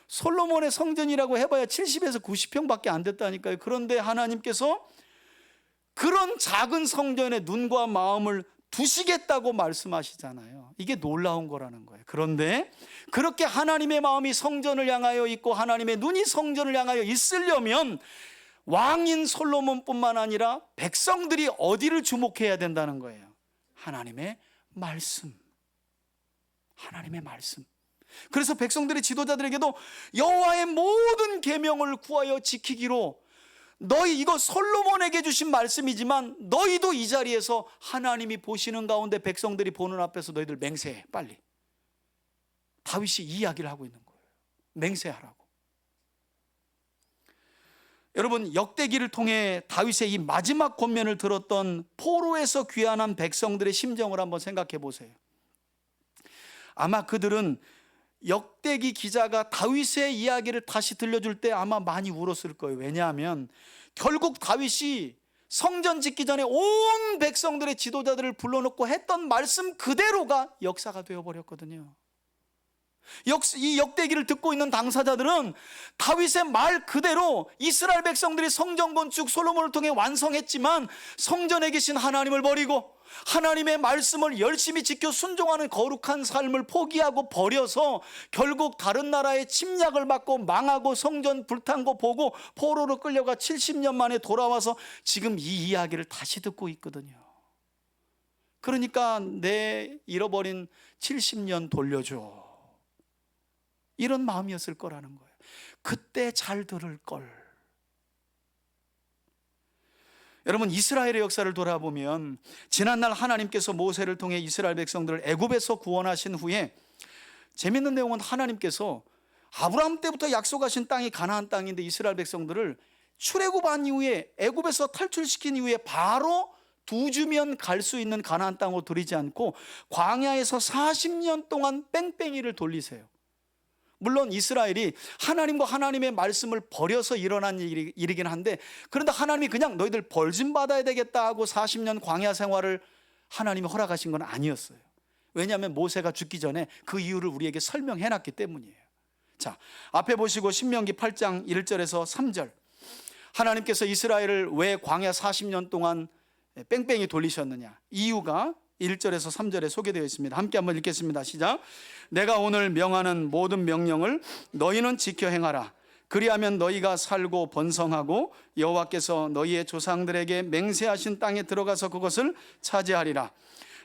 솔로몬의 성전이라고 해봐야 70에서 90평밖에 안 됐다니까요. 그런데 하나님께서 그런 작은 성전에 눈과 마음을 두시겠다고 말씀하시잖아요. 이게 놀라운 거라는 거예요. 그런데 그렇게 하나님의 마음이 성전을 향하여 있고 하나님의 눈이 성전을 향하여 있으려면 왕인 솔로몬뿐만 아니라 백성들이 어디를 주목해야 된다는 거예요? 하나님의 말씀. 하나님의 말씀. 그래서 백성들의 지도자들에게도 여호와의 모든 계명을 구하여 지키기로, 너희 이거 솔로몬에게 주신 말씀이지만 너희도 이 자리에서 하나님이 보시는 가운데 백성들이 보는 앞에서 너희들 맹세해. 빨리. 다윗이 이 이야기를 하고 있는 거예요. 맹세하라고. 여러분, 역대기를 통해 다윗의 이 마지막 권면을 들었던 포로에서 귀환한 백성들의 심정을 한번 생각해 보세요. 아마 그들은 역대기 기자가 다윗의 이야기를 다시 들려줄 때 아마 많이 울었을 거예요. 왜냐하면 결국 다윗이 성전 짓기 전에 온 백성들의 지도자들을 불러놓고 했던 말씀 그대로가 역사가 되어버렸거든요. 이 역대기를 듣고 있는 당사자들은 다윗의 말 그대로 이스라엘 백성들이 성전 건축 솔로몬을 통해 완성했지만 성전에 계신 하나님을 버리고 하나님의 말씀을 열심히 지켜 순종하는 거룩한 삶을 포기하고 버려서 결국 다른 나라의 침략을 받고 망하고 성전 불탄 거 보고 포로로 끌려가 70년 만에 돌아와서 지금 이 이야기를 다시 듣고 있거든요. 그러니까 내 잃어버린 70년 돌려줘, 이런 마음이었을 거라는 거예요. 그때 잘 들을 걸. 여러분, 이스라엘의 역사를 돌아보면 지난날 하나님께서 모세를 통해 이스라엘 백성들을 애굽에서 구원하신 후에 재밌는 내용은 하나님께서 아브라함 때부터 약속하신 땅이 가나안 땅인데 이스라엘 백성들을 출애굽한 이후에 애굽에서 탈출시킨 이후에 바로 두 주면 갈 수 있는 가나안 땅으로 들이지 않고 광야에서 40년 동안 뺑뺑이를 돌리세요. 물론 이스라엘이 하나님과 하나님의 말씀을 버려서 일어난 일이긴 한데, 그런데 하나님이 그냥 너희들 벌 좀 받아야 되겠다 하고 40년 광야 생활을 하나님이 허락하신 건 아니었어요. 왜냐하면 모세가 죽기 전에 그 이유를 우리에게 설명해 놨기 때문이에요. 자, 앞에 보시고 신명기 8장 1절에서 3절, 하나님께서 이스라엘을 왜 광야 40년 동안 뺑뺑이 돌리셨느냐, 이유가 1절에서 3절에 소개되어 있습니다. 함께 한번 읽겠습니다. 시작. 내가 오늘 명하는 모든 명령을 너희는 지켜 행하라. 그리하면 너희가 살고 번성하고 여호와께서 너희의 조상들에게 맹세하신 땅에 들어가서 그것을 차지하리라.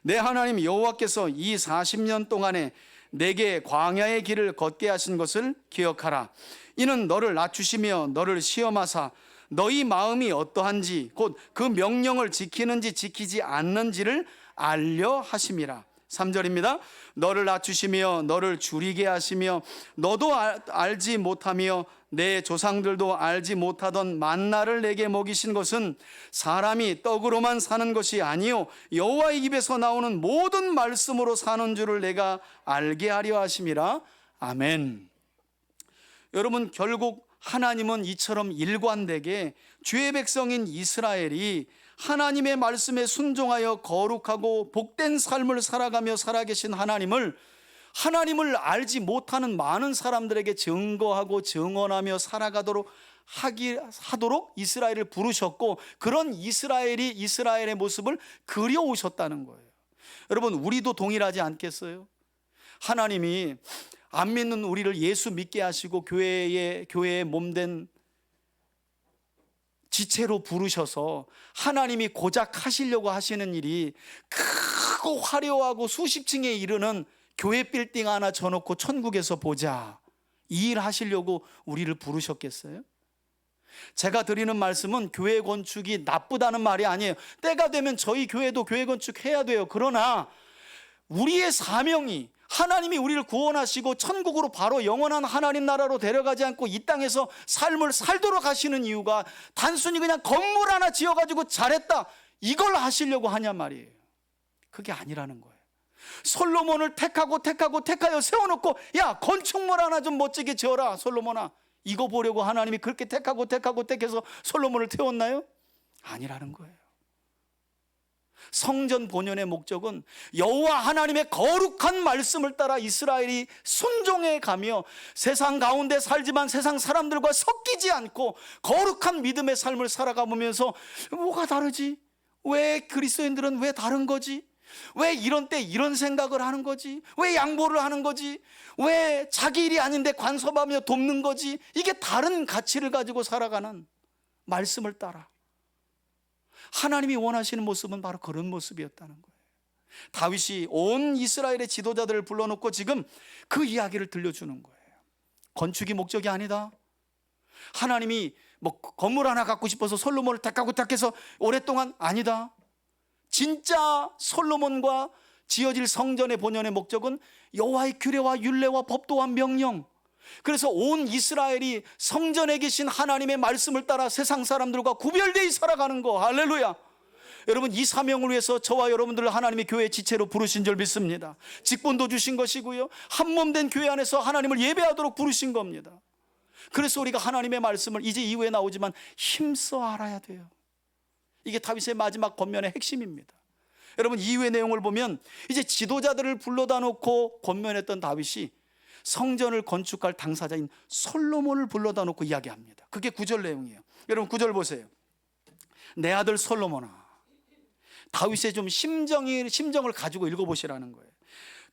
내 하나님 여호와께서 이 40년 동안에 내게 광야의 길을 걷게 하신 것을 기억하라. 이는 너를 낮추시며 너를 시험하사 너희 마음이 어떠한지 곧 그 명령을 지키는지 지키지 않는지를 알려 하심이라. 3절입니다. 너를 낮추시며 너를 줄이게 하시며 너도 알지 못하며 내 조상들도 알지 못하던 만나를 내게 먹이신 것은 사람이 떡으로만 사는 것이 아니요 여호와의 입에서 나오는 모든 말씀으로 사는 줄을 내가 알게 하려 하심이라. 아멘. 여러분, 결국 하나님은 이처럼 일관되게 주의 백성인 이스라엘이 하나님의 말씀에 순종하여 거룩하고 복된 삶을 살아가며 살아계신 하나님을 알지 못하는 많은 사람들에게 증거하고 증언하며 살아가도록 하도록 이스라엘을 부르셨고, 그런 이스라엘이 이스라엘의 모습을 그려오셨다는 거예요. 여러분, 우리도 동일하지 않겠어요? 하나님이 안 믿는 우리를 예수 믿게 하시고 교회의 몸된 지체로 부르셔서 하나님이 고작 하시려고 하시는 일이 크고 화려하고 수십 층에 이르는 교회 빌딩 하나 져놓고 천국에서 보자, 이 일 하시려고 우리를 부르셨겠어요? 제가 드리는 말씀은 교회 건축이 나쁘다는 말이 아니에요. 때가 되면 저희 교회도 교회 건축해야 돼요. 그러나 우리의 사명이 하나님이 우리를 구원하시고 천국으로 바로 영원한 하나님 나라로 데려가지 않고 이 땅에서 삶을 살도록 하시는 이유가 단순히 그냥 건물 하나 지어가지고 잘했다, 이걸 하시려고 하냐 말이에요. 그게 아니라는 거예요. 솔로몬을 택하여 세워놓고 야, 건축물 하나 좀 멋지게 지어라 솔로몬아, 이거 보려고 하나님이 그렇게 택해서 솔로몬을 태웠나요? 아니라는 거예요. 성전 본연의 목적은 여호와 하나님의 거룩한 말씀을 따라 이스라엘이 순종해 가며 세상 가운데 살지만 세상 사람들과 섞이지 않고 거룩한 믿음의 삶을 살아가면서 뭐가 다르지? 왜 그리스도인들은 왜 다른 거지? 왜 이런 때 이런 생각을 하는 거지? 왜 양보를 하는 거지? 왜 자기 일이 아닌데 간섭하며 돕는 거지? 이게 다른 가치를 가지고 살아가는 말씀을 따라 하나님이 원하시는 모습은 바로 그런 모습이었다는 거예요. 다윗이 온 이스라엘의 지도자들을 불러놓고 지금 그 이야기를 들려주는 거예요. 건축이 목적이 아니다. 하나님이 뭐 건물 하나 갖고 싶어서 솔로몬을 택하고 택해서 오랫동안 아니다. 진짜 솔로몬과 지어질 성전의 본연의 목적은 여호와의 규례와 율례와 법도와 명령. 그래서 온 이스라엘이 성전에 계신 하나님의 말씀을 따라 세상 사람들과 구별되어 살아가는 거. 할렐루야. 여러분, 이 사명을 위해서 저와 여러분들을 하나님의 교회 지체로 부르신 줄 믿습니다. 직분도 주신 것이고요, 한 몸 된 교회 안에서 하나님을 예배하도록 부르신 겁니다. 그래서 우리가 하나님의 말씀을 이제 이후에 나오지만 힘써 알아야 돼요. 이게 다윗의 마지막 권면의 핵심입니다. 여러분, 이후의 내용을 보면 이제 지도자들을 불러다 놓고 권면했던 다윗이 성전을 건축할 당사자인 솔로몬을 불러다 놓고 이야기합니다. 그게 9절 내용이에요. 여러분, 9절 보세요. 내 아들 솔로몬아. 다윗의 좀 심정을 가지고 읽어보시라는 거예요.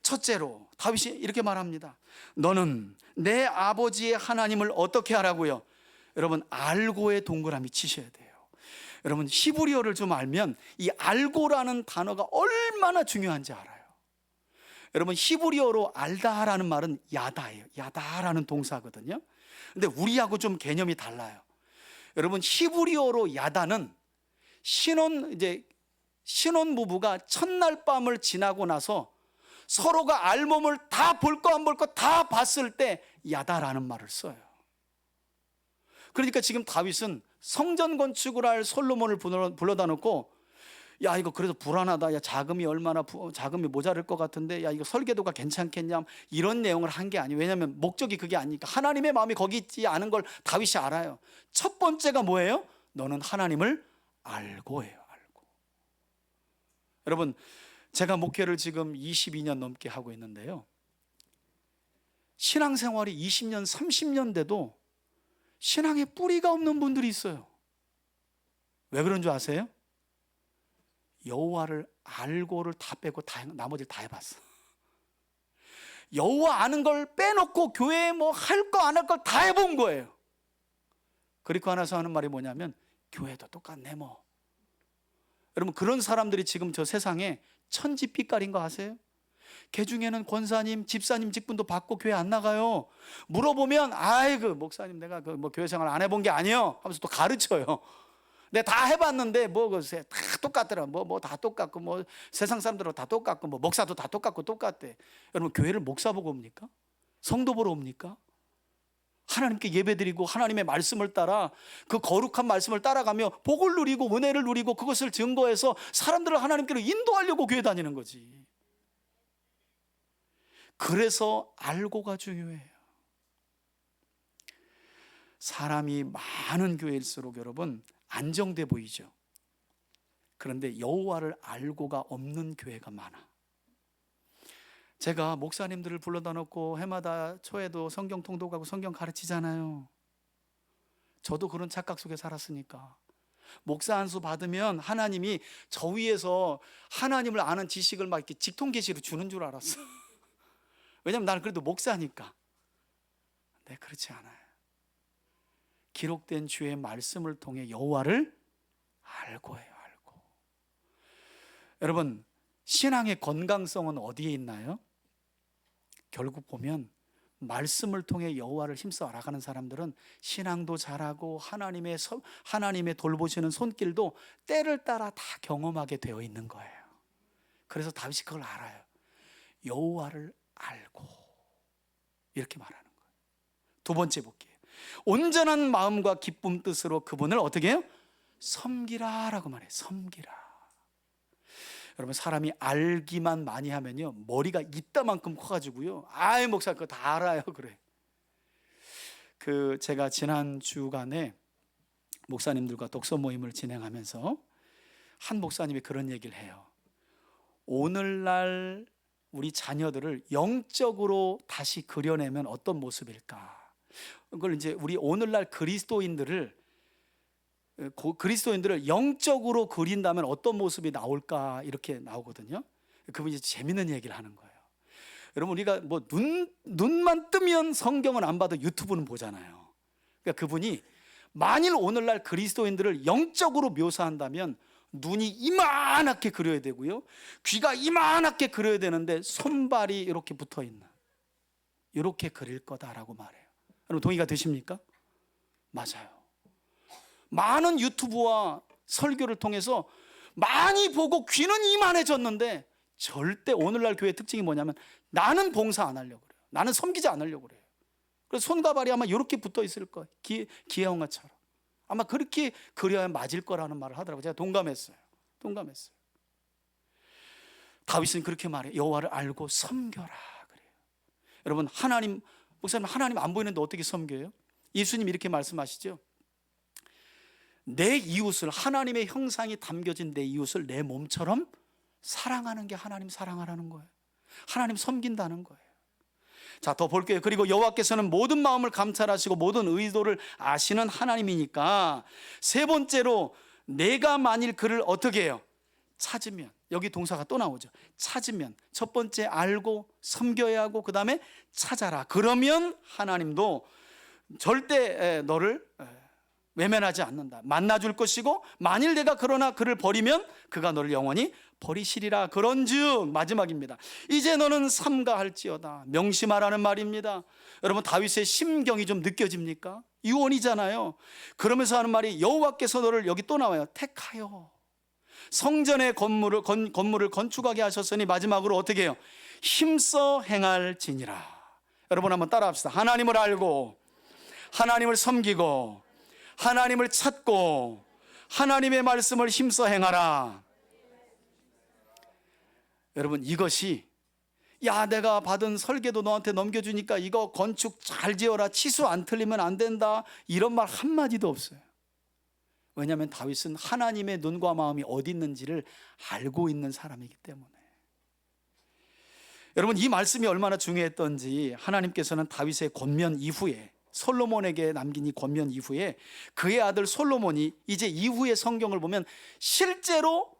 첫째로 다윗이 이렇게 말합니다. 너는 내 아버지의 하나님을 어떻게 하라고요? 여러분, 알고의 동그라미 치셔야 돼요. 여러분, 히브리어를 좀 알면 이 알고라는 단어가 얼마나 중요한지 알아요. 여러분, 히브리어로 알다라는 말은 야다예요. 야다라는 동사거든요. 근데 우리하고 좀 개념이 달라요. 여러분, 히브리어로 야다는 신혼 부부가 첫날 밤을 지나고 나서 서로가 알몸을 다 볼 거 안 볼 거 다 봤을 때 야다라는 말을 써요. 그러니까 지금 다윗은 성전 건축을 할 솔로몬을 불러다 놓고, 야, 이거 그래도 불안하다. 야, 자금이 모자랄 것 같은데, 야, 이거 설계도가 괜찮겠냐, 이런 내용을 한 게 아니에요. 왜냐하면 목적이 그게 아니니까. 하나님의 마음이 거기 있지 않은 걸 다윗이 알아요. 첫 번째가 뭐예요? 너는 하나님을 알고 해요. 알고. 여러분, 제가 목회를 지금 22년 넘게 하고 있는데요, 신앙생활이 20년 30년 돼도 신앙에 뿌리가 없는 분들이 있어요. 왜 그런 줄 아세요? 여호와를 알고를 다 빼고 나머지를 다 해봤어. 여호와 아는 걸 빼놓고 교회에 뭐 할 거 안 할 걸 다 해본 거예요. 그리고 나서 하는 말이 뭐냐면, 교회도 똑같네 뭐. 여러분, 그런 사람들이 지금 저 세상에 천지빛깔인 거 아세요? 개 중에는 권사님, 집사님 직분도 받고 교회 안 나가요. 물어보면, 아이고 목사님, 내가 뭐 교회 생활 안 해본 게 아니에요 하면서 또 가르쳐요. 내가 다 해봤는데 다 똑같더라. 뭐 다 똑같고, 뭐 세상 사람들은 다 똑같고, 뭐 목사도 다 똑같고 똑같대. 여러분, 교회를 목사 보고 옵니까? 성도 보러 옵니까? 하나님께 예배드리고 하나님의 말씀을 따라, 그 거룩한 말씀을 따라가며 복을 누리고 은혜를 누리고 그것을 증거해서 사람들을 하나님께로 인도하려고 교회 다니는 거지. 그래서 알고가 중요해요. 사람이 많은 교회일수록 여러분 안정돼 보이죠. 그런데 여호와를 알고가 없는 교회가 많아. 제가 목사님들을 불러다 놓고 해마다 초에도 성경 통독하고 성경 가르치잖아요. 저도 그런 착각 속에 살았으니까. 목사 안수 받으면 하나님이 저 위에서 하나님을 아는 지식을 막 이렇게 직통계시로 주는 줄 알았어. 왜냐면 나는 그래도 목사니까. 네, 그렇지 않아요. 기록된 주의 말씀을 통해 여호와를 알고 해요. 알고. 여러분, 신앙의 건강성은 어디에 있나요? 결국 보면 말씀을 통해 여호와를 힘써 알아가는 사람들은 신앙도 잘하고 하나님의 돌보시는 손길도 때를 따라 다 경험하게 되어 있는 거예요. 그래서 다윗이 그걸 알아요. 여호와를 알고, 이렇게 말하는 거예요. 두 번째 볼게요. 온전한 마음과 기쁨 뜻으로 그분을 어떻게 해요? 섬기라 라고 말해요. 섬기라. 여러분, 사람이 알기만 많이 하면요, 머리가 이따만큼 커가지고요, 아이 목사 그거 다 알아요 그래. 제가 지난 주간에 목사님들과 독서 모임을 진행하면서 한 목사님이 그런 얘기를 해요. 오늘날 우리 자녀들을 영적으로 다시 그려내면 어떤 모습일까? 그걸 이제 우리 오늘날 그리스도인들을 영적으로 그린다면 어떤 모습이 나올까, 이렇게 나오거든요. 그분이 재밌는 얘기를 하는 거예요. 여러분, 우리가 뭐 눈만 뜨면 성경은 안 봐도 유튜브는 보잖아요. 그러니까 그분이 만일 오늘날 그리스도인들을 영적으로 묘사한다면 눈이 이만하게 그려야 되고요, 귀가 이만하게 그려야 되는데 손발이 이렇게 붙어 있는, 이렇게 그릴 거다라고 말해요. 여러분, 동의가 되십니까? 맞아요. 많은 유튜브와 설교를 통해서 많이 보고 귀는 이만해졌는데 절대 오늘날 교회 특징이 뭐냐면 나는 봉사 안 하려고 그래요. 나는 섬기지 않으려고 그래요. 그래서 손과 발이 아마 이렇게 붙어 있을 거예요. 기해홍아처럼. 아마 그렇게 그려야 맞을 거라는 말을 하더라고요. 제가 동감했어요. 다윗은 그렇게 말해요. 여호와를 알고 섬겨라 그래요. 여러분, 목사님 하나님 안 보이는데 어떻게 섬겨요? 예수님 이렇게 말씀하시죠. 내 이웃을, 하나님의 형상이 담겨진 내 이웃을 내 몸처럼 사랑하는 게 하나님 사랑하라는 거예요. 하나님 섬긴다는 거예요. 자, 더 볼게요. 그리고 여호와께서는 모든 마음을 감찰하시고 모든 의도를 아시는 하나님이니까 세 번째로 내가 만일 그를 어떻게 해요? 찾으면, 여기 동사가 또 나오죠. 찾으면, 첫 번째 알고 섬겨야 하고 그 다음에 찾아라. 그러면 하나님도 절대 너를 외면하지 않는다. 만나줄 것이고 만일 내가 그러나 그를 버리면 그가 너를 영원히 버리시리라. 그런즉, 마지막입니다. 이제 너는 삼가할지어다. 명심하라는 말입니다. 여러분, 다윗의 심경이 좀 느껴집니까? 유언이잖아요. 그러면서 하는 말이 여호와께서 너를, 여기 또 나와요, 택하여 성전의 건물을 건축하게 하셨으니 마지막으로 어떻게 해요? 힘써 행할지니라. 여러분 한번 따라 합시다. 하나님을 알고 하나님을 섬기고 하나님을 찾고 하나님의 말씀을 힘써 행하라. 여러분, 이것이 야, 내가 받은 설계도 너한테 넘겨주니까 이거 건축 잘 지어라, 치수 안 틀리면 안 된다, 이런 말 한마디도 없어요. 왜냐하면 다윗은 하나님의 눈과 마음이 어디 있는지를 알고 있는 사람이기 때문에. 여러분, 이 말씀이 얼마나 중요했던지 하나님께서는 다윗의 권면 이후에, 솔로몬에게 남긴 이 권면 이후에 그의 아들 솔로몬이 이제 이후의 성경을 보면 실제로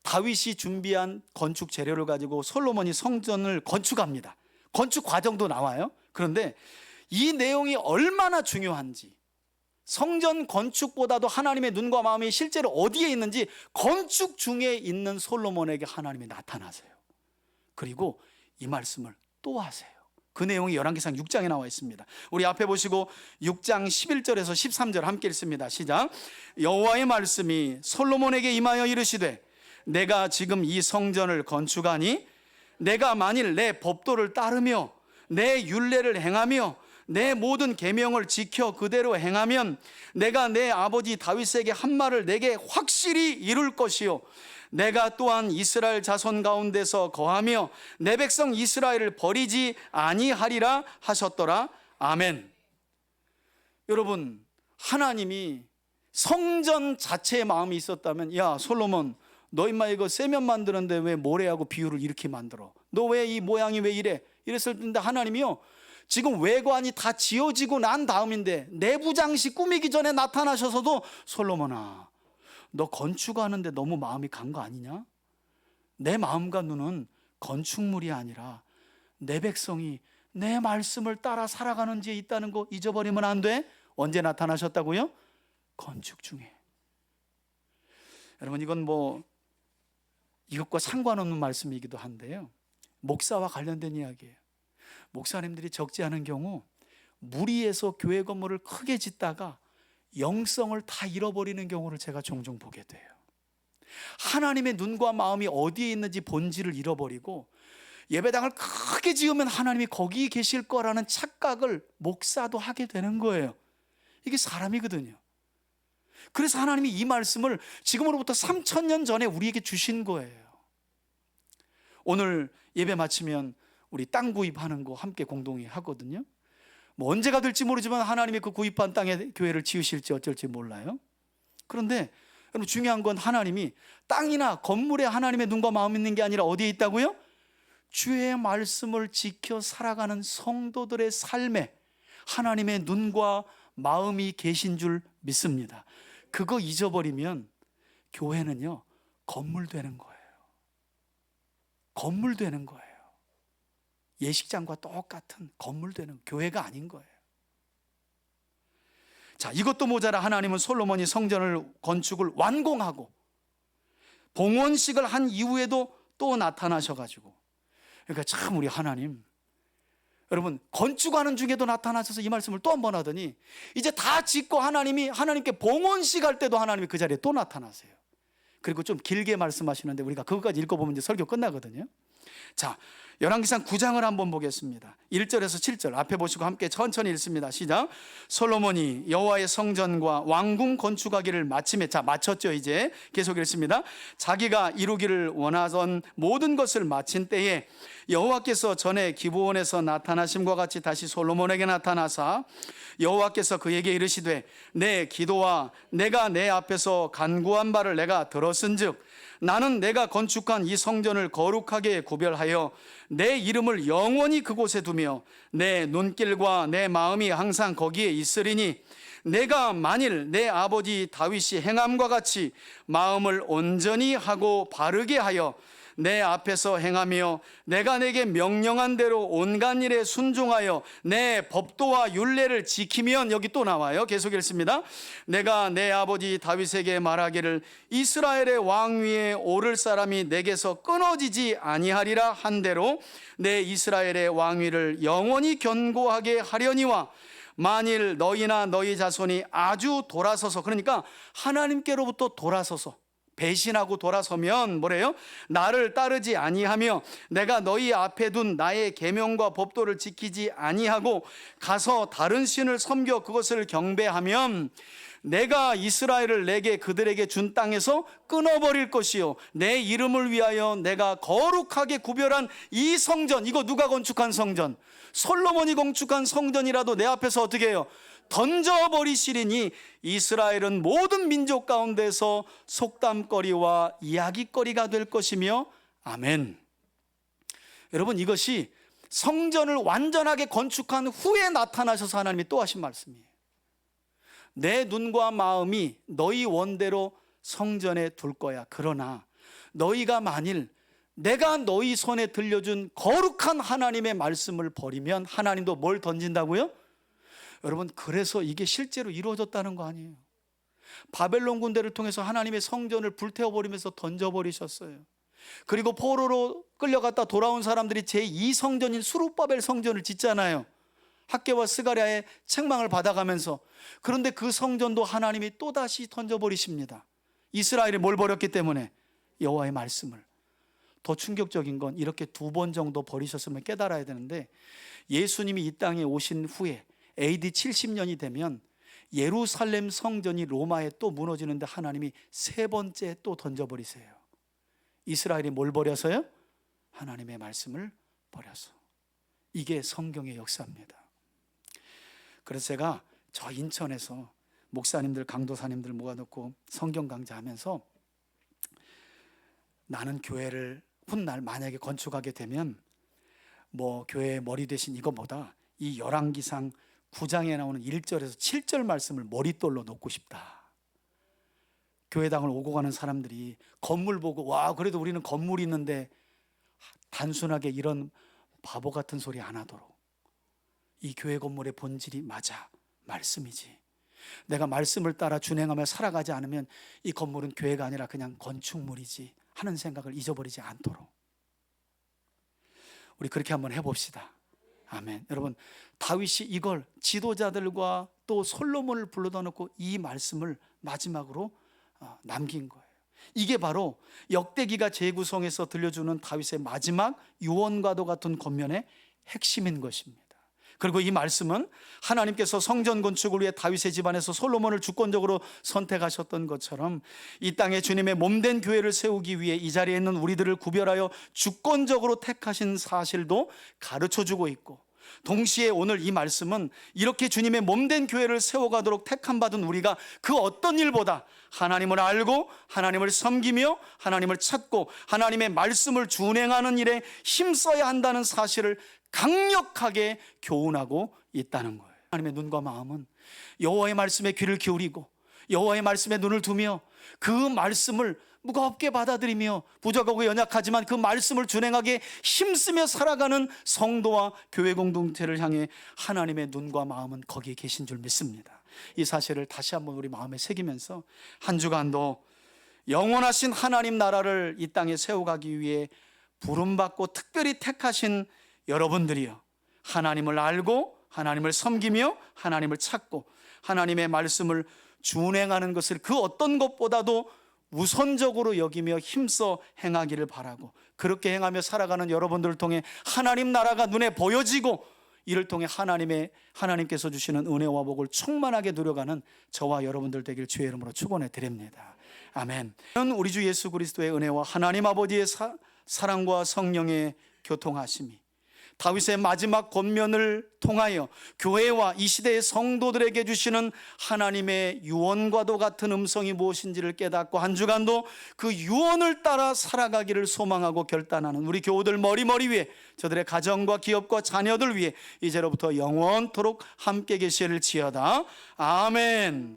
다윗이 준비한 건축 재료를 가지고 솔로몬이 성전을 건축합니다. 건축 과정도 나와요. 그런데 이 내용이 얼마나 중요한지, 성전 건축보다도 하나님의 눈과 마음이 실제로 어디에 있는지 건축 중에 있는 솔로몬에게 하나님이 나타나세요. 그리고 이 말씀을 또 하세요. 그 내용이 열왕기상 6장에 나와 있습니다. 우리 앞에 보시고 6장 11절에서 13절 함께 읽습니다. 시작. 여호와의 말씀이 솔로몬에게 임하여 이르시되 내가 지금 이 성전을 건축하니 내가 만일 내 법도를 따르며 내 율례를 행하며 내 모든 계명을 지켜 그대로 행하면 내가 내 아버지 다윗에게 한 말을 내게 확실히 이룰 것이요 내가 또한 이스라엘 자손 가운데서 거하며 내 백성 이스라엘을 버리지 아니하리라 하셨더라. 아멘. 여러분, 하나님이 성전 자체의 마음이 있었다면, 야 솔로몬, 너 임마 이거 세면 만드는데 왜 모래하고 비유를 이렇게 만들어? 너 왜 이 모양이 왜 이래? 이랬을 텐데 하나님이요, 지금 외관이 다 지어지고 난 다음인데 내부 장식 꾸미기 전에 나타나셔서도 솔로몬아, 너 건축하는데 너무 마음이 간 거 아니냐? 내 마음과 눈은 건축물이 아니라 내 백성이 내 말씀을 따라 살아가는 지에 있다는 거 잊어버리면 안 돼. 언제 나타나셨다고요? 건축 중에. 여러분, 이건 이것과 상관없는 말씀이기도 한데요, 목사와 관련된 이야기예요. 목사님들이 적지 않은 경우 무리해서 교회 건물을 크게 짓다가 영성을 다 잃어버리는 경우를 제가 종종 보게 돼요. 하나님의 눈과 마음이 어디에 있는지 본질을 잃어버리고 예배당을 크게 지으면 하나님이 거기 계실 거라는 착각을 목사도 하게 되는 거예요. 이게 사람이거든요. 그래서 하나님이 이 말씀을 지금으로부터 3000년 전에 우리에게 주신 거예요. 오늘 예배 마치면 우리 땅 구입하는 거 함께 공동히 하거든요. 언제가 될지 모르지만 하나님이 그 구입한 땅에 교회를 지으실지 어쩔지 몰라요. 그런데 여러분, 중요한 건 하나님이 땅이나 건물에 하나님의 눈과 마음 있는 게 아니라 어디에 있다고요? 주의 말씀을 지켜 살아가는 성도들의 삶에 하나님의 눈과 마음이 계신 줄 믿습니다. 그거 잊어버리면 교회는요, 건물 되는 거예요. 건물 되는 거예요. 예식장과 똑같은 건물 되는 교회가 아닌 거예요. 자, 이것도 모자라 하나님은 솔로몬이 성전을 건축을 완공하고 봉헌식을 한 이후에도 또 나타나셔가지고, 그러니까 참 우리 하나님 여러분, 건축하는 중에도 나타나셔서 이 말씀을 또 한 번 하더니 이제 다 짓고 하나님이 하나님께 봉헌식 할 때도 하나님이 그 자리에 또 나타나세요. 그리고 좀 길게 말씀하시는데 우리가 그것까지 읽어보면 이제 설교 끝나거든요. 자, 열왕기상 9장을 한번 보겠습니다. 1절에서 7절 앞에 보시고 함께 천천히 읽습니다. 시작. 솔로몬이 여호와의 성전과 왕궁 건축하기를 마침에, 자, 마쳤죠. 이제 계속 읽습니다. 자기가 이루기를 원하던 모든 것을 마친 때에 여호와께서 전에 기브온에서 나타나심과 같이 다시 솔로몬에게 나타나사 여호와께서 그에게 이르시되 내 기도와 내가 내 앞에서 간구한 바를 내가 들었은즉 나는 내가 건축한 이 성전을 거룩하게 구별하여 내 이름을 영원히 그곳에 두며 내 눈길과 내 마음이 항상 거기에 있으리니 내가 만일 내 아버지 다윗이 행함과 같이 마음을 온전히 하고 바르게 하여 내 앞에서 행하며 내가 내게 명령한 대로 온갖 일에 순종하여 내 법도와 율례를 지키면, 여기 또 나와요. 계속 읽습니다. 내가 내 아버지 다윗에게 말하기를 이스라엘의 왕위에 오를 사람이 내게서 끊어지지 아니하리라 한 대로 내 이스라엘의 왕위를 영원히 견고하게 하려니와 만일 너희나 너희 자손이 아주 돌아서서, 그러니까 하나님께로부터 돌아서서 배신하고 돌아서면 뭐래요? 나를 따르지 아니하며 내가 너희 앞에 둔 나의 계명과 법도를 지키지 아니하고 가서 다른 신을 섬겨 그것을 경배하면 내가 이스라엘을 내게 그들에게 준 땅에서 끊어버릴 것이요 내 이름을 위하여 내가 거룩하게 구별한 이 성전, 이거 누가 건축한 성전? 솔로몬이 건축한 성전이라도 내 앞에서 어떻게 해요? 던져버리시리니 이스라엘은 모든 민족 가운데서 속담거리와 이야기거리가 될 것이며 아멘. 여러분, 이것이 성전을 완전하게 건축한 후에 나타나셔서 하나님이 또 하신 말씀이에요. 내 눈과 마음이 너희 원대로 성전에 둘 거야. 그러나 너희가 만일 내가 너희 손에 들려준 거룩한 하나님의 말씀을 버리면 하나님도 뭘 던진다고요? 여러분, 그래서 이게 실제로 이루어졌다는 거 아니에요. 바벨론 군대를 통해서 하나님의 성전을 불태워버리면서 던져버리셨어요. 그리고 포로로 끌려갔다 돌아온 사람들이 제2성전인 수룹바벨 성전을 짓잖아요. 학개와 스가랴의 책망을 받아가면서. 그런데 그 성전도 하나님이 또다시 던져버리십니다. 이스라엘이 뭘 버렸기 때문에? 여호와의 말씀을. 더 충격적인 건 이렇게 2번 정도 버리셨으면 깨달아야 되는데, 예수님이 이 땅에 오신 후에 AD 70년이 되면 예루살렘 성전이 로마에 또 무너지는데 하나님이 3번째 또 던져버리세요. 이스라엘이 뭘 버려서요? 하나님의 말씀을 버려서. 이게 성경의 역사입니다. 그래서 제가 저 인천에서 목사님들, 강도사님들 모아놓고 성경 강좌하면서 나는 교회를 훗날 만약에 건축하게 되면 뭐 교회의 머리 대신 이거보다 이 열왕기상 9장에 나오는 1절에서 7절 말씀을 머릿돌로 놓고 싶다. 교회당을 오고 가는 사람들이 건물 보고 와, 그래도 우리는 건물이 있는데 단순하게 이런 바보 같은 소리 안 하도록, 이 교회 건물의 본질이 맞아, 말씀이지. 내가 말씀을 따라 준행하며 살아가지 않으면 이 건물은 교회가 아니라 그냥 건축물이지 하는 생각을 잊어버리지 않도록 우리 그렇게 한번 해봅시다. 아멘. 여러분, 다윗이 이걸 지도자들과 또 솔로몬을 불러다 놓고 이 말씀을 마지막으로 남긴 거예요. 이게 바로 역대기가 재구성해서 들려주는 다윗의 마지막 유언과도 같은 권면의 핵심인 것입니다. 그리고 이 말씀은 하나님께서 성전 건축을 위해 다윗의 집안에서 솔로몬을 주권적으로 선택하셨던 것처럼 이 땅에 주님의 몸된 교회를 세우기 위해 이 자리에 있는 우리들을 구별하여 주권적으로 택하신 사실도 가르쳐주고 있고, 동시에 오늘 이 말씀은 이렇게 주님의 몸된 교회를 세워가도록 택함받은 우리가 그 어떤 일보다 하나님을 알고 하나님을 섬기며 하나님을 찾고 하나님의 말씀을 준행하는 일에 힘써야 한다는 사실을 강력하게 교훈하고 있다는 거예요. 하나님의 눈과 마음은 여호와의 말씀에 귀를 기울이고 여호와의 말씀에 눈을 두며 그 말씀을 무겁게 받아들이며 부족하고 연약하지만 그 말씀을 준행하게 힘쓰며 살아가는 성도와 교회 공동체를 향해 하나님의 눈과 마음은 거기에 계신 줄 믿습니다. 이 사실을 다시 한번 우리 마음에 새기면서 한 주간도 영원하신 하나님 나라를 이 땅에 세워가기 위해 부름받고 특별히 택하신 여러분들이요, 하나님을 알고 하나님을 섬기며 하나님을 찾고 하나님의 말씀을 준행하는 것을 그 어떤 것보다도 우선적으로 여기며 힘써 행하기를 바라고, 그렇게 행하며 살아가는 여러분들을 통해 하나님 나라가 눈에 보여지고 이를 통해 하나님께서 주시는 은혜와 복을 충만하게 누려가는 저와 여러분들 되길 주의 이름으로 축원해 드립니다. 아멘. 우리 주 예수 그리스도의 은혜와 하나님 아버지의 사랑과 성령의 교통하심이 다윗의 마지막 권면을 통하여 교회와 이 시대의 성도들에게 주시는 하나님의 유언과도 같은 음성이 무엇인지를 깨닫고 한 주간도 그 유언을 따라 살아가기를 소망하고 결단하는 우리 교우들 머리 위에, 저들의 가정과 기업과 자녀들 위해 이제로부터 영원토록 함께 계실지어다. 아멘.